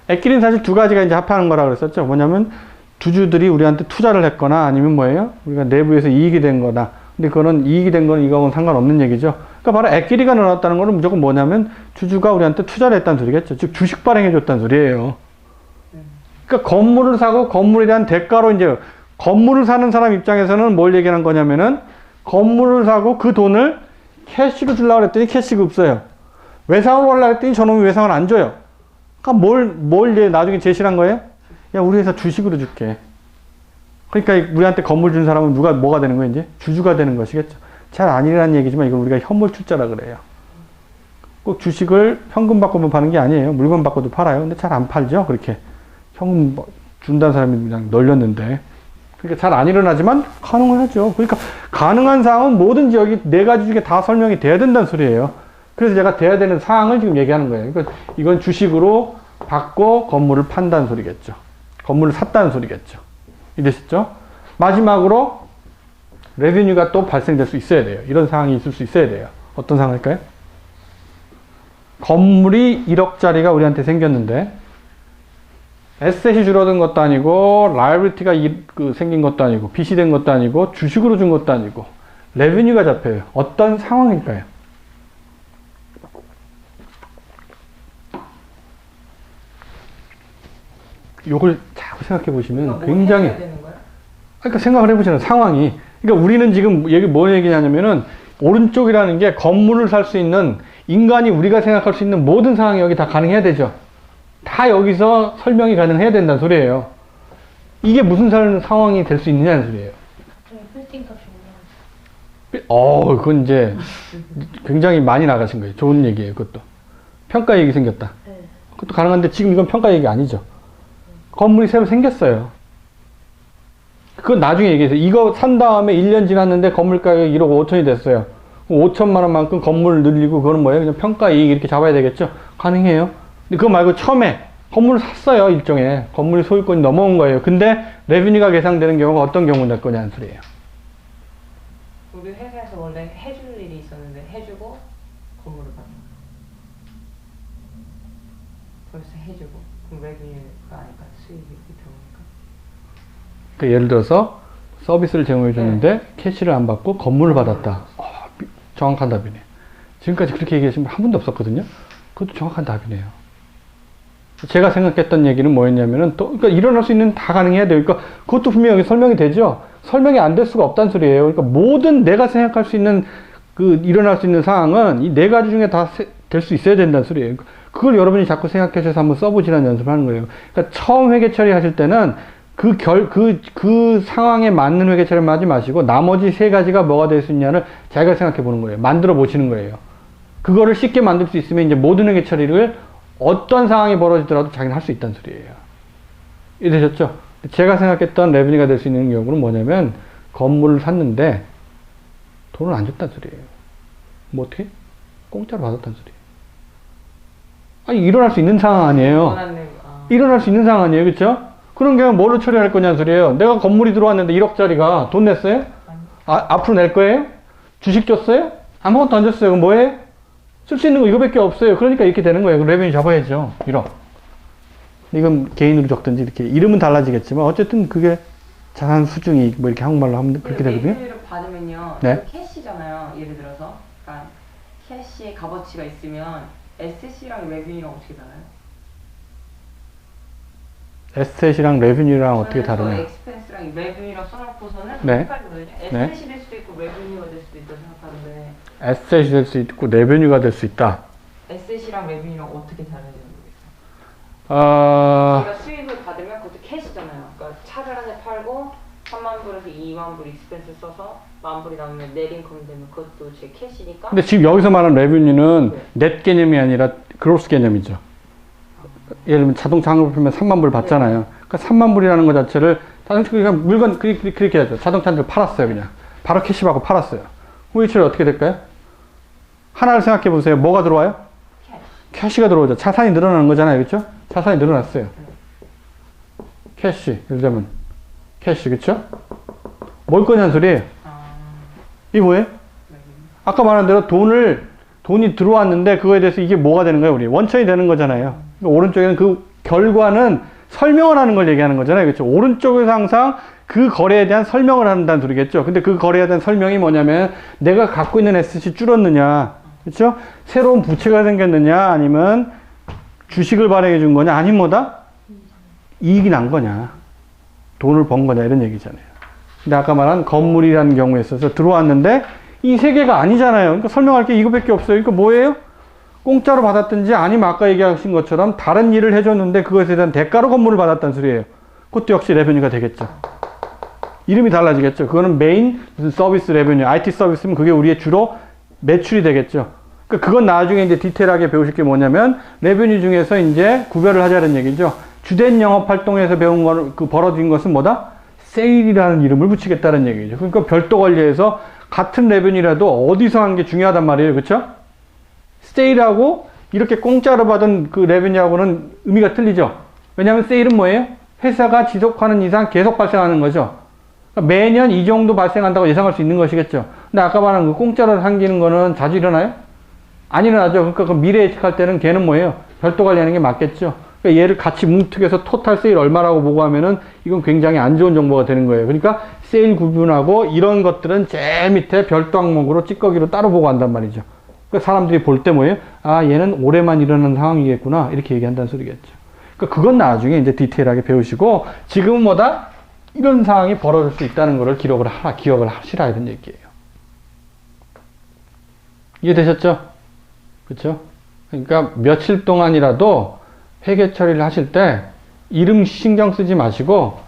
액귀리는 사실 두 가지가 이제 합하는 거라 그랬었죠. 뭐냐면, 주주들이 우리한테 투자를 했거나 아니면 뭐예요? 우리가 내부에서 이익이 된 거다. 근데 그거는 이익이 된 거는 이거하고는 상관없는 얘기죠. 그러니까 바로 액귀리가 늘어났다는 거는 무조건 뭐냐면, 주주가 우리한테 투자를 했다는 소리겠죠. 즉, 주식 발행해 줬다는 소리예요. 그러니까 건물을 사고 건물에 대한 대가로 이제 건물을 사는 사람 입장에서는 뭘 얘기하는 거냐면은 건물을 사고 그 돈을 캐시로 주려고 했더니 캐시가 없어요. 외상으로 하려고 했더니 저놈이 외상을 안 줘요. 그러니까 뭘 이제 나중에 제시한 거예요? 야, 우리 회사 주식으로 줄게. 그러니까 우리한테 건물 준 사람은 뭐가 되는 거예요, 이제? 주주가 되는 것이겠죠. 잘 아니라는 얘기지만 이건 우리가 현물 출자라 그래요. 꼭 주식을 현금 받고만 파는 게 아니에요. 물건 받고도 팔아요. 근데 잘 안 팔죠, 그렇게. 현금 준다는 사람이 그냥 널렸는데. 그러니까 잘 안 일어나지만 가능은 하죠. 그러니까 가능한 사항은 뭐든지 여기 네 가지 중에 다 설명이 돼야 된다는 소리예요. 그래서 제가 돼야 되는 사항을 지금 얘기하는 거예요. 그러니까 이건 주식으로 받고 건물을 판다는 소리겠죠. 건물을 샀다는 소리겠죠. 이해되셨죠? 마지막으로 레비뉴가 또 발생될 수 있어야 돼요. 이런 상황이 있을 수 있어야 돼요. 어떤 상황일까요? 건물이 1억짜리가 우리한테 생겼는데 에셋이 줄어든 것도 아니고 라이abili티가 생긴 것도 아니고 빚이 된 것도 아니고 주식으로 준 것도 아니고 레비뉴가 잡혀요. 어떤 상황일까요? 요걸 잘 생각해 보시면 굉장히, 그러니까 생각을 해보시는 상황이, 그러니까 우리는 지금 뭐 얘기냐면은 오른쪽이라는 게 건물을 살 수 있는, 인간이 우리가 생각할 수 있는 모든 상황이 여기 다 가능해야 되죠. 다 여기서 설명이 가능해야 된다는 소리예요. 이게 무슨 상황이 될 수 있느냐는 소리예요. 그건 이제 굉장히 많이 나가신 거예요. 좋은 얘기예요, 그것도. 평가 얘기 생겼다. 그것도 가능한데 지금 이건 평가 얘기 아니죠. 건물이 새로 생겼어요. 그건 나중에 얘기해서 이거 산 다음에 1년 지났는데 건물 가격이 1억 5천이 됐어요. 5천만 원만큼 건물을 늘리고 그거는 뭐예요? 그냥 평가 이익 이렇게 잡아야 되겠죠? 가능해요. 근데 그거 말고 처음에 건물을 샀어요, 일종의. 건물이 소유권이 넘어온 거예요. 근데 레비뉴가 계산되는 경우가 어떤 경우가 될 거냐는 소리예요. 우리 회사에서 원래 해줄 일이 있었는데 해주고 건물을 받는 거예요. 벌써 해주고 그럼 레비뉴가 아닐까? 수익이 들어오니까. 그 예를 들어서 서비스를 제공해 줬는데 캐시를 안 받고 건물을 받았다. 정확한 답이네요. 지금까지 그렇게 얘기하신 분 한 분도 없었거든요. 그것도 정확한 답이네요. 제가 생각했던 얘기는 뭐였냐면은 그러니까 일어날 수 있는 다 가능해야 돼요. 그러니까 그것도 분명히 여기 설명이 되죠. 설명이 안 될 수가 없다는 소리예요. 그러니까 모든 내가 생각할 수 있는 일어날 수 있는 상황은 이 네 가지 중에 다 될 수 있어야 된다는 소리예요. 그걸 여러분이 자꾸 생각해 주셔서 한번 써보시라는 연습을 하는 거예요. 그러니까 처음 회계 처리하실 때는 그 상황에 맞는 회계 처리를 하지 마시고 나머지 세 가지가 뭐가 될 수 있냐를 자기가 생각해 보는 거예요. 만들어 보시는 거예요. 그거를 쉽게 만들 수 있으면 이제 모든 회계 처리를 어떤 상황이 벌어지더라도 자기는 할 수 있다는 소리예요. 이해되셨죠? 제가 생각했던 레비뉴가 될 수 있는 경우는 뭐냐면 건물을 샀는데 돈을 안 줬다는 소리예요. 뭐 어떻게? 공짜로 받았다는 소리예요. 아니 일어날 수 있는 상황 아니에요. 일어날 수 있는 상황 아니에요. 그렇죠? 그런 경우 뭘로 처리할 거냐는 소리예요. 내가 건물이 들어왔는데 1억짜리가 돈 냈어요? 앞으로 낼 거예요? 주식 줬어요? 아무것도 안 줬어요. 그럼 뭐예요? 쓸 수 있는 거 이거밖에 없어요. 그러니까 이렇게 되는 거예요. 그럼 레비뉴 잡아야죠. 1억. 이건 개인으로 적든지 이렇게 이름은 달라지겠지만 어쨌든 그게 자산 수중이 뭐 이렇게 한국말로 하면 그렇게 되거든요. 레비뉴를 받으면요. 네? 캐시잖아요. 예를 들어서. 그러니까 캐시의 값어치가 있으면 에셋이랑 레비뉴랑 어떻게 달라요? 에셋이랑 레비뉴랑 어떻게 다르냐? 엑스펜스랑 레비뉴랑 써놓고서는 네. 헷갈리거든요. 네. 에셋이 될 수도 있고 레비뉴가 될 수도 있다고 생각하는데 에셋이 될 수 있고 레비뉴가 될 수 있다. 에셋이랑 레비뉴랑 어떻게 다른지 모르겠어요. 제가 수익을 받으면 그것도 캐시잖아요. 그러니까 차를 한 대 팔고 3만 불에서 2만 불 익스펜스 써서 1만 불이 남으면 넷 인컴 되면 그것도 제 캐시니까. 근데 지금 여기서 말하는 레비뉴는 넷 개념이 아니라 그로스 개념이죠. 예를 들면 자동차 한글 팔면 3만 불 받잖아요. 그러니까 3만 불이라는 것 자체를 자동차 그냥 물건 그렇게 하죠. 자동차 한 대 팔았어요. 그냥 바로 캐시받고 팔았어요. 회계처리 어떻게 될까요? 하나를 생각해 보세요. 뭐가 들어와요? 캐시가 들어오죠. 자산이 늘어나는 거잖아요. 그렇죠? 자산이 늘어났어요. 캐시, 예를 들면 캐시, 그렇죠? 뭘 거냐는 소리예요. 이게 뭐예요? 아까 말한 대로 돈이 들어왔는데 그거에 대해서 이게 뭐가 되는 거예요? 우리 원천이 되는 거잖아요. 그러니까 오른쪽에는 그 결과는 설명을 하는 걸 얘기하는 거잖아요. 그렇죠? 오른쪽에서 항상 그 거래에 대한 설명을 한다는 소리겠죠. 근데 그 거래에 대한 설명이 뭐냐면 내가 갖고 있는 에셋이 줄었느냐, 그렇죠? 새로운 부채가 생겼느냐, 아니면 주식을 발행해 준 거냐, 아니면 뭐다? 이익이 난 거냐, 돈을 번 거냐, 이런 얘기잖아요. 근데 아까 말한 건물이라는 경우에 있어서 들어왔는데 이 세 개가 아니잖아요. 그러니까 설명할 게 이거밖에 없어요. 그러니까 뭐예요? 공짜로 받았든지 아니면 아까 얘기하신 것처럼 다른 일을 해줬는데 그것에 대한 대가로 건물을 받았다는 소리예요. 그것도 역시 레베뉴가 되겠죠. 이름이 달라지겠죠. 그거는 메인 무슨 서비스 레베뉴, IT 서비스면 그게 우리의 주로 매출이 되겠죠. 그러니까 그건 나중에 이제 디테일하게 배우실 게 뭐냐면 레베뉴 중에서 이제 구별을 하자는 얘기죠. 주된 영업 활동에서 배운 거는 그 벌어진 것은 뭐다? 세일이라는 이름을 붙이겠다는 얘기죠. 그러니까 별도 관리해서 같은 레베뉴라도 어디서 한 게 중요하단 말이에요. 그렇죠? 세일하고 이렇게 공짜로 받은 그 레베뉴하고는 의미가 틀리죠. 왜냐하면 세일은 뭐예요? 회사가 지속하는 이상 계속 발생하는 거죠. 그러니까 매년 이 정도 발생한다고 예상할 수 있는 것이겠죠. 근데 아까 말한 그 공짜로 생기는 거는 자주 일어나요? 안 일어나죠. 그러니까 그 미래 예측할 때는 걔는 뭐예요? 별도 관리하는 게 맞겠죠. 그러니까 얘를 같이 뭉툭해서 토탈 세일 얼마라고 보고 하면은 이건 굉장히 안 좋은 정보가 되는 거예요. 그러니까 세일 구분하고 이런 것들은 제일 밑에 별도 항목으로 찌꺼기로 따로 보고 한단 말이죠. 그러니까 사람들이 볼 때 뭐예요? 아, 얘는 올해만 일어난 상황이겠구나. 이렇게 얘기한다는 소리겠죠. 그러니까 그건 나중에 이제 디테일하게 배우시고 지금은 뭐다? 이런 상황이 벌어질 수 있다는 것을 기억을 하시라 이런 얘기예요. 이해되셨죠? 그렇죠? 그러니까 며칠 동안이라도 회계 처리를 하실 때 이름 신경 쓰지 마시고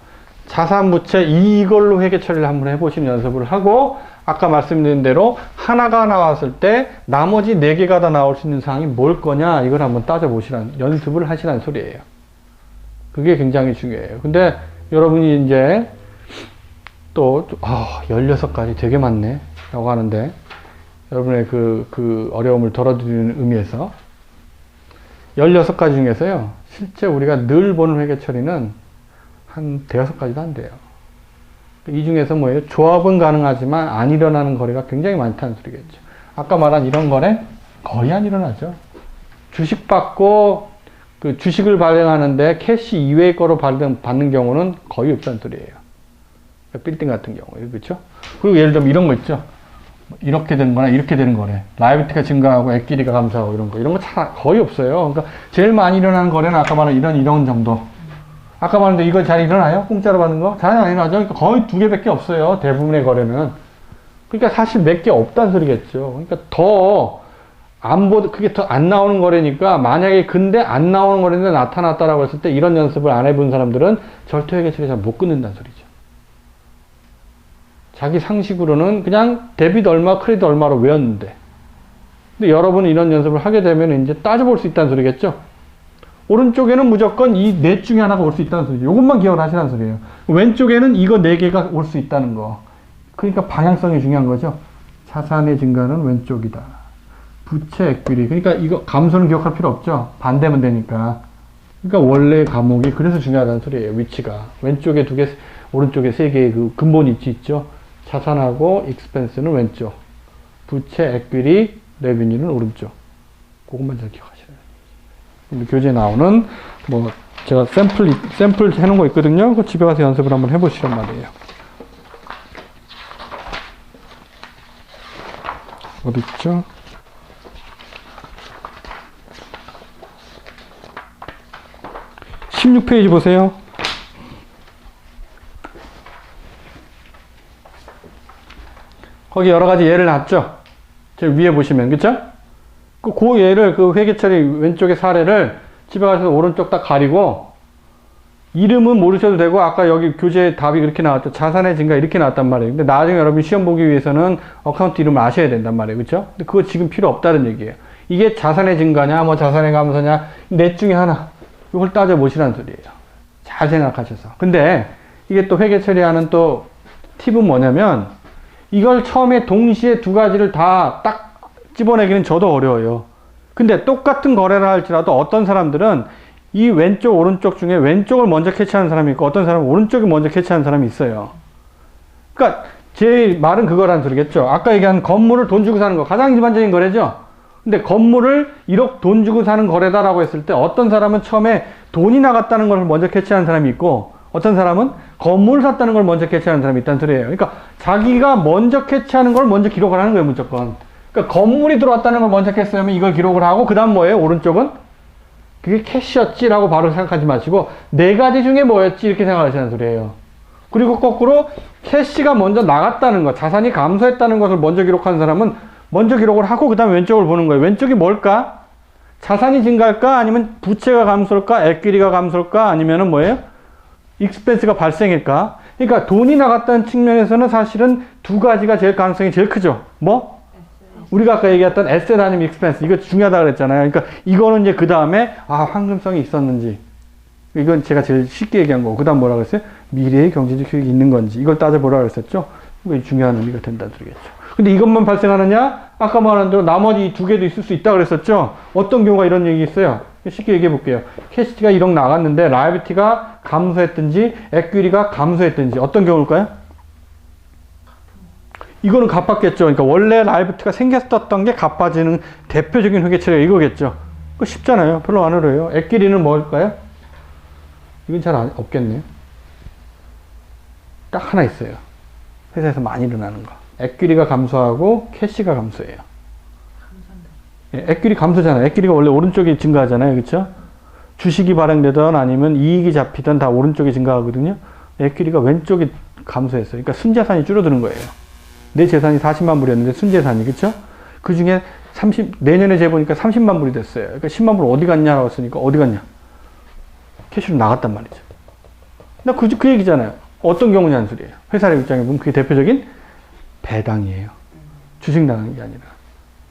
자산 부채 이걸로 회계 처리를 한번 해보시는 연습을 하고 아까 말씀드린 대로 하나가 나왔을 때 나머지 4개가 다 나올 수 있는 상황이 뭘 거냐 이걸 한번 따져보시라는 연습을 하시라는 소리예요. 그게 굉장히 중요해요. 근데 여러분이 이제 또 16가지 되게 많네 라고 하는데 여러분의 그 어려움을 덜어드리는 의미에서 16가지 중에서요 실제 우리가 늘 보는 회계 처리는 한 5가지도 안 돼요. 이 중에서 뭐예요? 조합은 가능하지만 안 일어나는 거래가 굉장히 많다는 소리겠죠. 아까 말한 이런 거래 거의 안 일어나죠. 주식 받고 그 주식을 발행하는데 캐시 이외의 거로 받는 경우는 거의 없다는 소리예요. 빌딩 같은 경우에 그렇죠? 그리고 예를 들면 이런 거 있죠. 이렇게 된 거나 이렇게 되는 거래. 라이abili티가 증가하고 액기리가 감소하고 이런 거 거의 없어요. 그러니까 제일 많이 일어나는 거래는 아까 말한 이런 정도. 아까 말했는데 이거 잘 일어나요? 공짜로 받는 거? 잘 안 일어나죠? 그러니까 거의 2개밖에 없어요. 대부분의 거래는. 그러니까 사실 몇 개 없다는 소리겠죠. 그러니까 그게 더 안 나오는 거래니까 만약에 근데 안 나오는 거래인데 나타났다라고 했을 때 이런 연습을 안 해본 사람들은 절대 회계 처리 잘 못 끊는다는 소리죠. 자기 상식으로는 그냥 데빗 얼마, 크레딧 얼마로 외웠는데. 근데 여러분이 이런 연습을 하게 되면 이제 따져볼 수 있다는 소리겠죠? 오른쪽에는 무조건 이 넷 중에 하나가 올 수 있다는 소리죠. 이것만 기억을 하시라는 소리예요. 왼쪽에는 이거 4개가 올 수 있다는 거. 그러니까 방향성이 중요한 거죠. 자산의 증가는 왼쪽이다. 부채 액비리. 그러니까 이거 감소는 기억할 필요 없죠. 반대면 되니까. 그러니까 원래 과목이 그래서 중요하다는 소리예요. 위치가. 왼쪽에 2개, 오른쪽에 3개의 그 근본 위치 있죠. 자산하고 익스펜스는 왼쪽. 부채 액비리, 레비뉴는 오른쪽. 그것만 잘 기억하시라요. 교재에 나오는 뭐 제가 샘플 해놓은 거 있거든요. 그 집에 가서 연습을 한번 해보시란 말이에요. 어디 있죠? (16페이지) 보세요. 거기 여러 가지 예를 놨죠? 제일 위에 보시면, 그쵸? 그 예를, 그 회계처리 왼쪽의 사례를 집에 가서 오른쪽 딱 가리고, 이름은 모르셔도 되고, 아까 여기 교재 답이 그렇게 나왔죠. 자산의 증가 이렇게 나왔단 말이에요. 근데 나중에 여러분이 시험 보기 위해서는 어카운트 이름을 아셔야 된단 말이에요. 그쵸? 근데 그거 지금 필요 없다는 얘기예요. 이게 자산의 증가냐, 뭐 자산의 감소냐, 넷 중에 하나. 이걸 따져보시라는 소리예요. 잘 생각하셔서. 근데, 이게 또 회계 처리하는 또 팁은 뭐냐면 이걸 처음에 동시에 두 가지를 다 딱 집어내기는 저도 어려워요. 근데 똑같은 거래를 할지라도 어떤 사람들은 이 왼쪽 오른쪽 중에 왼쪽을 먼저 캐치하는 사람이 있고 어떤 사람은 오른쪽을 먼저 캐치하는 사람이 있어요. 그러니까 제 말은 그거란 소리겠죠. 아까 얘기한 건물을 돈 주고 사는 거 가장 일반적인 거래죠. 근데 건물을 1억 돈 주고 사는 거래다라고 했을 때 어떤 사람은 처음에 돈이 나갔다는 걸 먼저 캐치하는 사람이 있고 어떤 사람은 건물을 샀다는 걸 먼저 캐치하는 사람이 있다는 소리예요. 그러니까 자기가 먼저 캐치하는 걸 먼저 기록을 하는 거예요, 무조건. 그러니까 건물이 들어왔다는 걸 먼저 캐치하면 이걸 기록을 하고 그 다음 뭐예요? 오른쪽은 그게 캐시였지라고 바로 생각하지 마시고 네 가지 중에 뭐였지 이렇게 생각하시는 소리예요. 그리고 거꾸로 캐시가 먼저 나갔다는 것, 자산이 감소했다는 것을 먼저 기록하는 사람은 먼저 기록을 하고 그 다음 왼쪽을 보는 거예요. 왼쪽이 뭘까? 자산이 증가할까? 아니면 부채가 감소할까? 에퀴리가 감소할까? 아니면은 뭐예요? 익스펜스가 발생할까? 그러니까 돈이 나갔다는 측면에서는 사실은 두 가지가 제일 가능성이 제일 크죠. 뭐? 우리가 아까 얘기했던 에셋 아니면 익스펜스. 이거 중요하다 그랬잖아요. 그러니까 이거는 이제 그 다음에 황금성이 있었는지. 이건 제가 제일 쉽게 얘기한 거고. 그 다음 뭐라 그랬어요? 미래의 경제적 효익이 있는 건지. 이걸 따져보라 그랬었죠. 이거 중요한 의미가 된다는 소리겠죠. 근데 이것만 발생하느냐? 아까 말한 대로 나머지 두 개도 있을 수 있다 그랬었죠. 어떤 경우가 이런 얘기 있어요. 쉽게 얘기해 볼게요. 캐시가 1억 나갔는데 라이비티가 감소했든지 에퀴리가 감소했든지 어떤 경우일까요? 이거는 갚았겠죠. 그러니까 원래 라이비티가 생겼었던 게 갚아지는 대표적인 회계처리가 이거겠죠. 그거 쉽잖아요. 별로 안 어려워요. 에퀴리는 뭘까요? 이건 잘 없겠네요. 딱 하나 있어요. 회사에서 많이 일어나는 거. 에퀴리가 감소하고 캐시가 감소해요. 예, 에퀴리 감소잖아요. 에퀴리가 원래 오른쪽이 증가하잖아요. 그렇죠? 주식이 발행되든 아니면 이익이 잡히든 다 오른쪽이 증가하거든요. 에퀴리가 왼쪽이 감소했어요. 그러니까 순자산이 줄어드는 거예요. 내 재산이 40만 불이었는데 순재산이, 그쵸? 그 중에 내년에 재보니까 30만 불이 됐어요. 그러니까 10만 불 어디 갔냐라고 했으니까 어디 갔냐? 캐시로 나갔단 말이죠. 나 그 얘기잖아요. 어떤 경우냐는 소리예요. 회사의 입장에 보면 그게 대표적인 배당이에요. 주식 나가는 게 아니라.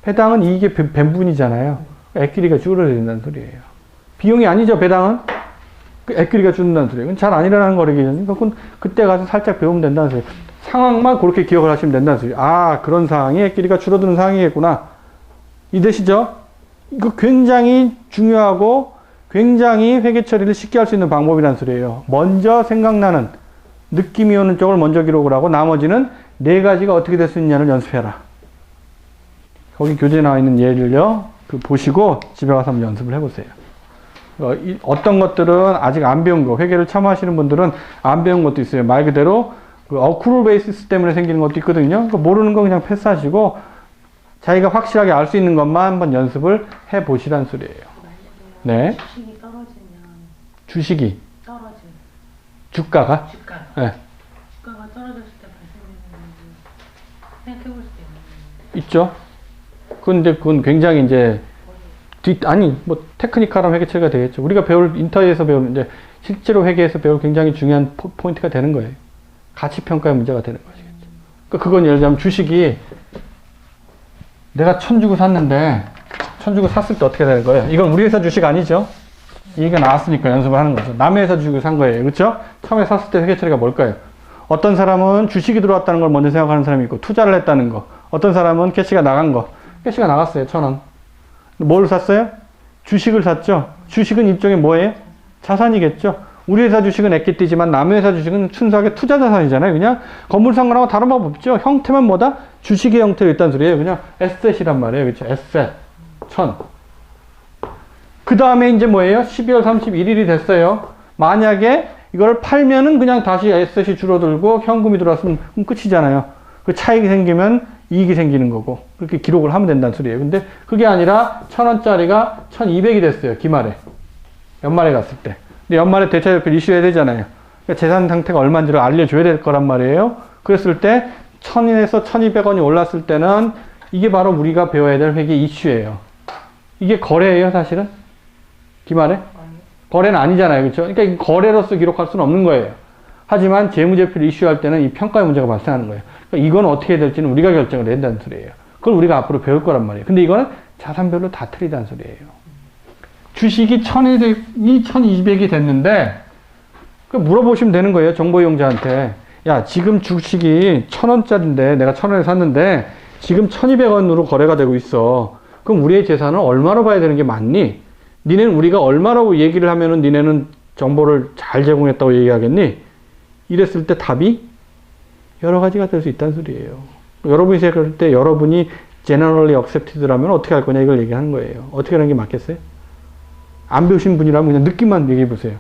배당은 이익의 배분이잖아요. 에퀴리가 줄어든다는 소리예요. 비용이 아니죠, 배당은? 에퀴리가 줄어든다는 소리예요. 그건 잘 안 일어나는 거래기죠. 그건 그때 가서 살짝 배우면 된다는 소리예요. 상황만 그렇게 기억을 하시면 된다는 소리예요. 아, 그런 상황이 에퀴리가 줄어드는 상황이겠구나. 이해되시죠? 이거 굉장히 중요하고 굉장히 회계 처리를 쉽게 할 수 있는 방법이라는 소리예요. 먼저 생각나는 느낌이 오는 쪽을 먼저 기록을 하고 나머지는 네 가지가 어떻게 될 수 있냐를 연습해라. 거기 교재에 나와 있는 예를요. 보시고 집에 가서 한번 연습을 해보세요. 어떤 것들은 아직 안 배운 거, 회계를 처음 하시는 분들은 안 배운 것도 있어요. 말 그대로 어크룰 베이시스 때문에 생기는 것도 있거든요. 그러니까 모르는 거 그냥 패스하시고 자기가 확실하게 알 수 있는 것만 한번 연습을 해보시란 소리예요. 네. 주식이 떨어지면 주식이 떨어져. 주가가? 네. 주가가 떨어졌을 때 발생되는 일이 생각해 볼 수도 있는 있죠. 근데 그건 굉장히 이제 뭐 테크니컬한 회계 처리가 되겠죠. 우리가 배울 인터넷에서 배우는 이제 실제로 회계에서 배울 굉장히 중요한 포인트가 되는 거예요. 가치 평가의 문제가 되는 것이겠죠. 그러니까 그건 예를 들면 주식이 내가 1,000 주고 샀는데 1,000 주고 샀을 때 어떻게 되는 거예요? 이건 우리 회사 주식 아니죠? 얘기가 나왔으니까 연습을 하는 거죠. 남의 회사 주식을 산 거예요. 그렇죠? 처음에 샀을 때 회계 처리가 뭘까요? 어떤 사람은 주식이 들어왔다는 걸 먼저 생각하는 사람이 있고 투자를 했다는 거. 어떤 사람은 캐시가 나간 거. 캐시가 나갔어요. 1,000원. 뭘 샀어요? 주식을 샀죠. 주식은 일종의 뭐예요? 자산이겠죠. 우리 회사 주식은 에퀴티지만 남의 회사 주식은 순수하게 투자 자산이잖아요. 그냥 건물 산 거랑 다른 법 없죠. 형태만 뭐다? 주식의 형태로 있다는 소리예요. 그냥 에셋이란 말이에요. 그렇죠? 에셋. 1,000. 그 다음에 이제 뭐예요? 12월 31일이 됐어요. 만약에 이걸 팔면은 그냥 다시 에셋이 줄어들고 현금이 들어왔으면 끝이잖아요. 그 차익이 생기면 이익이 생기는 거고 그렇게 기록을 하면 된다는 소리예요. 근데 그게 아니라 1,000원짜리가 1,200이 됐어요. 기말에. 연말에 갔을 때. 근데 연말에 대차협회를 이슈해야 되잖아요. 그러니까 재산 상태가 얼마인지를 알려줘야 될 거란 말이에요. 그랬을 때 1,000원에서 1,200원이 올랐을 때는 이게 바로 우리가 배워야 될 회계 이슈예요. 이게 거래예요, 사실은? 기말에? 거래는 아니잖아요. 그렇죠? 그러니까 이 거래로서 기록할 수는 없는 거예요. 하지만 재무제표를 이슈할 때는 이 평가의 문제가 발생하는 거예요. 그러니까 이건 어떻게 해야 될지는 우리가 결정을 해야 된다는 소리예요. 그걸 우리가 앞으로 배울 거란 말이에요. 근데 이거는 자산별로 다 틀리다는 소리예요. 주식이 1,200이 됐는데 물어보시면 되는 거예요. 정보 이용자한테. 야, 지금 주식이 1,000원짜리인데 내가 1,000원에 샀는데 지금 1,200원으로 거래가 되고 있어. 그럼 우리의 재산을 얼마로 봐야 되는 게 맞니? 니네는 우리가 얼마라고 얘기를 하면은 니네는 정보를 잘 제공했다고 얘기하겠니? 이랬을 때 답이 여러 가지가 될 수 있다는 소리예요. 여러분이 생각할 때 여러분이 generally accepted라면 어떻게 할 거냐 이걸 얘기하는 거예요. 어떻게 하는 게 맞겠어요? 안 배우신 분이라면 그냥 느낌만 얘기해 보세요.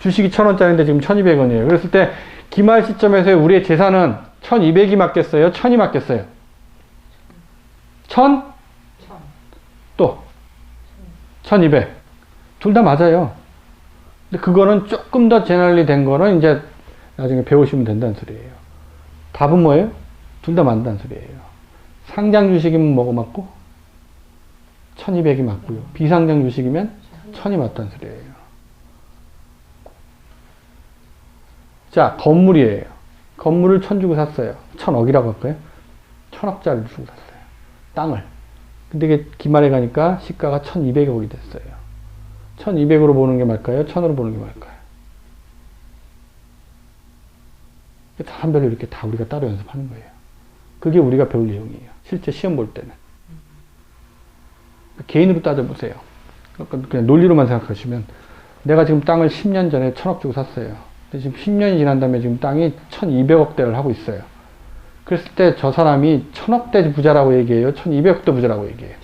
주식이 1,000원짜리인데 지금 1,200원이에요. 그랬을 때 기말 시점에서 우리의 재산은 1,200이 맞겠어요? 1,000이 맞겠어요? 1,000? 또 1,200. 둘 다 맞아요. 근데 그거는 조금 더 제너럴리 된 거는 이제 나중에 배우시면 된다는 소리예요. 답은 뭐예요? 둘 다 맞는다는 소리예요. 상장 주식이면 뭐가 맞고? 1,200이 맞고요. 비상장 주식이면 1,000이 맞다는 소리예요. 자, 건물이에요. 건물을 1,000 주고 샀어요. 1,000억이라고 할까요? 1,000억짜리를 주고 샀어요. 땅을. 근데 이게 기말에 가니까 시가가 1,200억이 됐어요. 1,200으로 보는 게 맞을까요? 1,000으로 보는 게 맞을까요? 자산별로 이렇게 다 우리가 따로 연습하는 거예요. 그게 우리가 배울 내용이에요. 실제 시험 볼 때는. 개인으로 따져보세요. 그냥 논리로만 생각하시면 내가 지금 땅을 10년 전에 1,000억 주고 샀어요. 근데 지금 10년이 지난 다음에 지금 땅이 1,200억대를 하고 있어요. 그랬을 때 저 사람이 1,000억대 부자라고 얘기해요? 1,200억대 부자라고 얘기해요?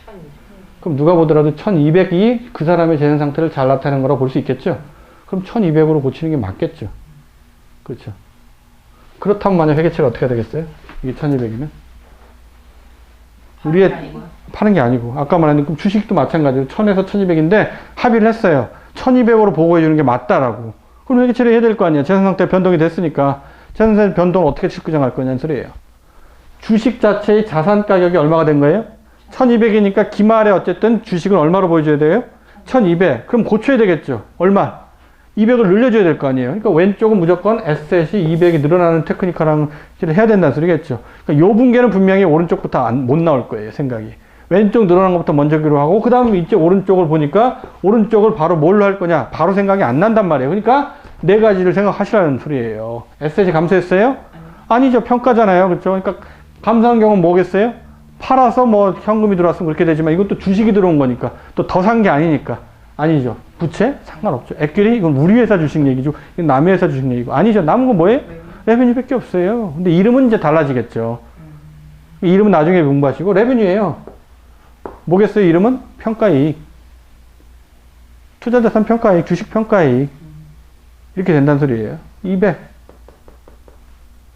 그럼 누가 보더라도 1,200이 그 사람의 재산 상태를 잘 나타내는 거라고 볼 수 있겠죠? 그럼 1,200으로 고치는 게 맞겠죠? 그렇죠? 그렇다면 만약 회계처가 어떻게 되겠어요? 이게 1,200이면? 우리의 파는 게 아니고 아까 말한 그럼 주식도 마찬가지로 1,000에서 1,200인데 합의를 했어요. 1,200으로 보고해 주는 게 맞다라고. 그럼 회계처리 해야 될 거 아니야. 재산 상태 변동이 됐으니까 재산 상태 변동을 어떻게 측정할 거냐는 소리예요. 주식 자체의 자산 가격이 얼마가 된 거예요? 1,200이니까 기말에 어쨌든 주식은 얼마로 보여줘야 돼요? 1,200. 그럼 고쳐야 되겠죠. 얼마? 200을 늘려줘야 될 거 아니에요. 그러니까 왼쪽은 무조건 에셋이 200이 늘어나는 테크니컬한 를 해야 된다는 소리겠죠. 그러니까 요 분계는 분명히 오른쪽부터 못 나올 거예요. 생각이. 왼쪽 늘어나는 것부터 먼저 기로 하고 그 다음에 이제 오른쪽을 보니까 오른쪽을 바로 뭘로 할 거냐? 바로 생각이 안 난단 말이에요. 그러니까 네 가지를 생각하시라는 소리예요. 에셋이 감소했어요? 아니죠. 평가잖아요. 그렇죠? 그러니까 감소한 경우는 뭐겠어요? 팔아서 뭐 현금이 들어왔으면 그렇게 되지만 이것도 주식이 들어온 거니까 또 더 산 게 아니니까. 아니죠. 부채? 상관없죠. 에퀴리? 이건 우리 회사 주식 얘기죠. 이건 남의 회사 주식 얘기고. 아니죠. 남은 건 뭐예요? 레베뉴밖에 없어요. 근데 이름은 이제 달라지겠죠. 이름은 나중에 공부하시고 레베뉴예요. 뭐겠어요? 이름은 평가이익. 투자자산 평가이익, 주식 평가이익. 이렇게 된다는 소리예요. 200.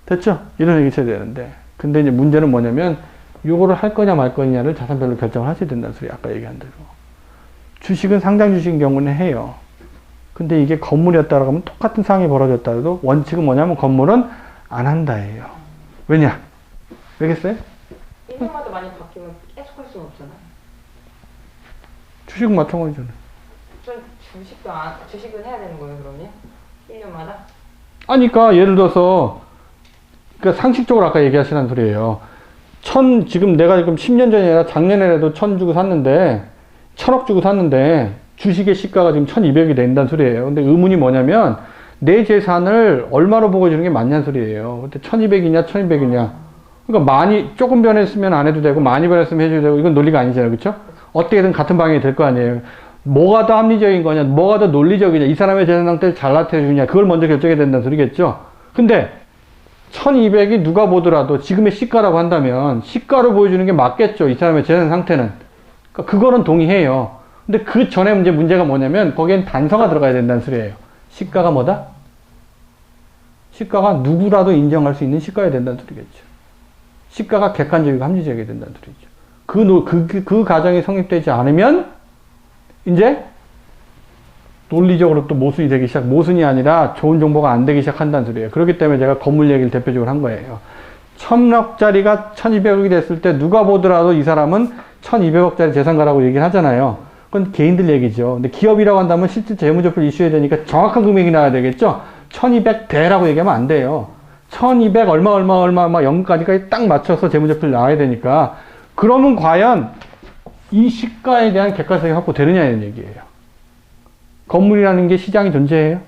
됐죠? 이런 얘기 쳐야 되는데. 근데 이제 문제는 뭐냐면 요거를 할 거냐 말 거냐를 자산별로 결정을 하셔야 된다는 소리. 아까 얘기한 대로. 주식은 상장 주식인 경우는 해요. 근데 이게 건물이었다라고 하면 똑같은 상황이 벌어졌다도 원칙은 뭐냐면 건물은 안 한다예요. 왜냐? 왜겠어요? 1년마다 많이 바뀌면 계속 할 수는 없잖아요. 주식은 마찬가지잖아요. 전 주식은 해야 되는 거예요, 그러면? 1년마다? 아니, 그러니까 예를 들어서 그러니까 상식적으로 아까 얘기하시는 소리예요. 지금 내가 지금 10년 전이 아니라 작년에라도 1,000 주고 샀는데 1,000억 주고 샀는데 주식의 시가가 지금 1,200이 된다는 소리예요. 근데 의문이 뭐냐면 내 재산을 얼마로 보고 주는 게 맞냐는 소리예요. 근데 1,200이냐 1,200이냐. 그러니까 많이 조금 변했으면 안 해도 되고 많이 변했으면 해줘도 되고 이건 논리가 아니잖아요. 그렇죠? 어떻게든 같은 방향이 될 거 아니에요. 뭐가 더 합리적인 거냐 뭐가 더 논리적이냐 이 사람의 재산 상태를 잘 나타내 주냐 그걸 먼저 결정해야 된다는 소리겠죠. 근데 1,200이 누가 보더라도 지금의 시가라고 한다면 시가로 보여주는 게 맞겠죠. 이 사람의 재산 상태는. 그러니까 그거는 동의해요. 근데 그 전에 문제가 뭐냐면 거기엔 단서가 들어가야 된다는 소리예요. 시가가 뭐다? 시가가 누구라도 인정할 수 있는 시가여야 된다는 소리겠죠. 시가가 객관적이고 합리적이어야 된다는 소리죠. 그 가정이 성립되지 않으면 이제 논리적으로 또 모순이 아니라 좋은 정보가 안 되기 시작한다는 소리예요. 그렇기 때문에 제가 건물 얘기를 대표적으로 한 거예요. 1,000억짜리가 1,200억이 됐을 때 누가 보더라도 이 사람은 1,200억짜리 재산가라고 얘기를 하잖아요. 그건 개인들 얘기죠. 근데 기업이라고 한다면 실제 재무제표를 이슈해야 되니까 정확한 금액이 나와야 되겠죠. 1,200대라고 얘기하면 안 돼요. 1,200 얼마 0까지까지 딱 맞춰서 재무제표를 나와야 되니까 그러면 과연 이 시가에 대한 객관성이 확보되느냐는 얘기예요. 건물이라는 게 시장이 존재해요?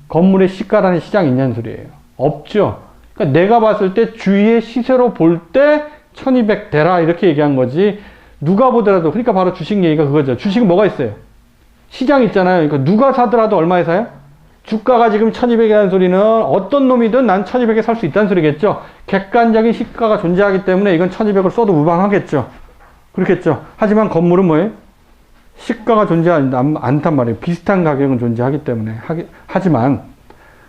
건물의 시가라는 시장이 있냐는 소리예요. 없죠. 그러니까 내가 봤을 때 주위의 시세로 볼 때 1200 대라 이렇게 얘기한 거지. 누가 보더라도, 그러니까 바로 주식 얘기가 그거죠. 주식은 뭐가 있어요? 시장 있잖아요. 그러니까 누가 사더라도 얼마에 사요? 주가가 지금 1200이라는 소리는 어떤 놈이든 난 1200에 살 수 있다는 소리겠죠. 객관적인 시가가 존재하기 때문에 이건 1200을 써도 무방하겠죠. 그렇겠죠. 하지만 건물은 뭐예요? 시가가 존재하지 않단 말이에요. 비슷한 가격은 존재하기 때문에. 하지만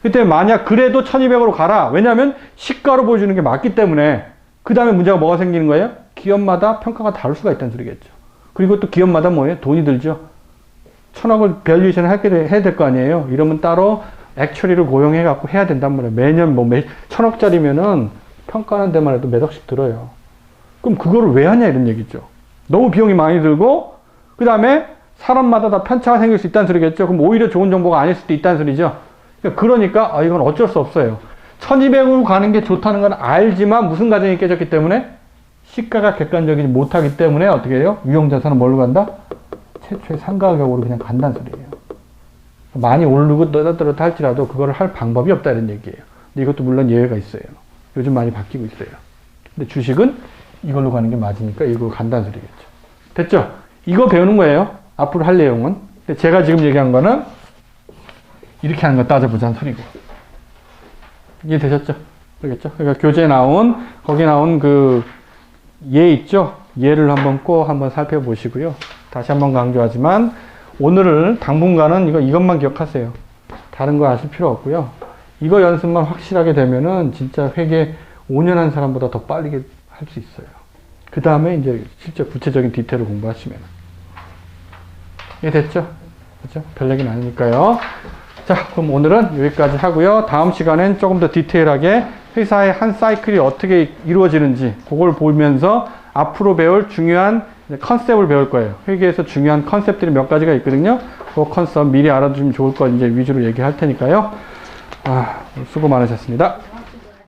그때 만약 그래도 1200으로 가라. 왜냐하면 시가로 보여주는 게 맞기 때문에. 그 다음에 문제가 뭐가 생기는 거예요? 기업마다 평가가 다를 수가 있다는 소리겠죠. 그리고 또 기업마다 뭐예요? 돈이 들죠. 1000억을 밸류에이션을 해야 될 거 아니에요. 이러면 따로 액처리를 고용해 갖고 해야 된단 말이에요. 매년 뭐 1000억짜리면은 평가하는 데만 해도 몇 억씩 들어요. 그럼 그거를 왜 하냐 이런 얘기죠. 너무 비용이 많이 들고 그 다음에 사람마다 다 편차가 생길 수 있다는 소리겠죠. 그럼 오히려 좋은 정보가 아닐 수도 있다는 소리죠. 그러니까 이건 어쩔 수 없어요. 1200으로 가는 게 좋다는 건 알지만 무슨 가정이 깨졌기 때문에 시가가 객관적이지 못하기 때문에 어떻게 해요? 유형자산은 뭘로 간다? 최초의 상가격으로 그냥 간다는 소리예요. 많이 오르고 떨어뜨렸다 할지라도 그거를 할 방법이 없다 이런 얘기예요. 근데 이것도 물론 예외가 있어요. 요즘 많이 바뀌고 있어요. 근데 주식은 이걸로 가는 게 맞으니까 이걸로 간다는 소리겠죠. 됐죠? 이거 배우는 거예요. 앞으로 할 내용은. 근데 제가 지금 얘기한 거는 이렇게 하는 거 따져보자는 소리고. 이해되셨죠? 그러겠죠? 그러니까 교재에 나온, 거기 나온 그 예 있죠? 예를 한번 꼭 한번 살펴보시고요. 다시 한번 강조하지만 오늘은 당분간은 이것만 기억하세요. 다른 거 아실 필요 없고요. 이거 연습만 확실하게 되면은 진짜 회계 5년 한 사람보다 더 빨리 할 수 있어요. 그 다음에 이제 실제 구체적인 디테일을 공부하시면. 이해됐죠? 그죠? 별 얘기는 아니니까요. 자, 그럼 오늘은 여기까지 하고요. 다음 시간엔 조금 더 디테일하게 회사의 한 사이클이 어떻게 이루어지는지 그걸 보면서 앞으로 배울 중요한 컨셉을 배울 거예요. 회계에서 중요한 컨셉들이 몇 가지가 있거든요. 그 컨셉 미리 알아두시면 좋을 거 이제 위주로 얘기할 테니까요. 수고 많으셨습니다.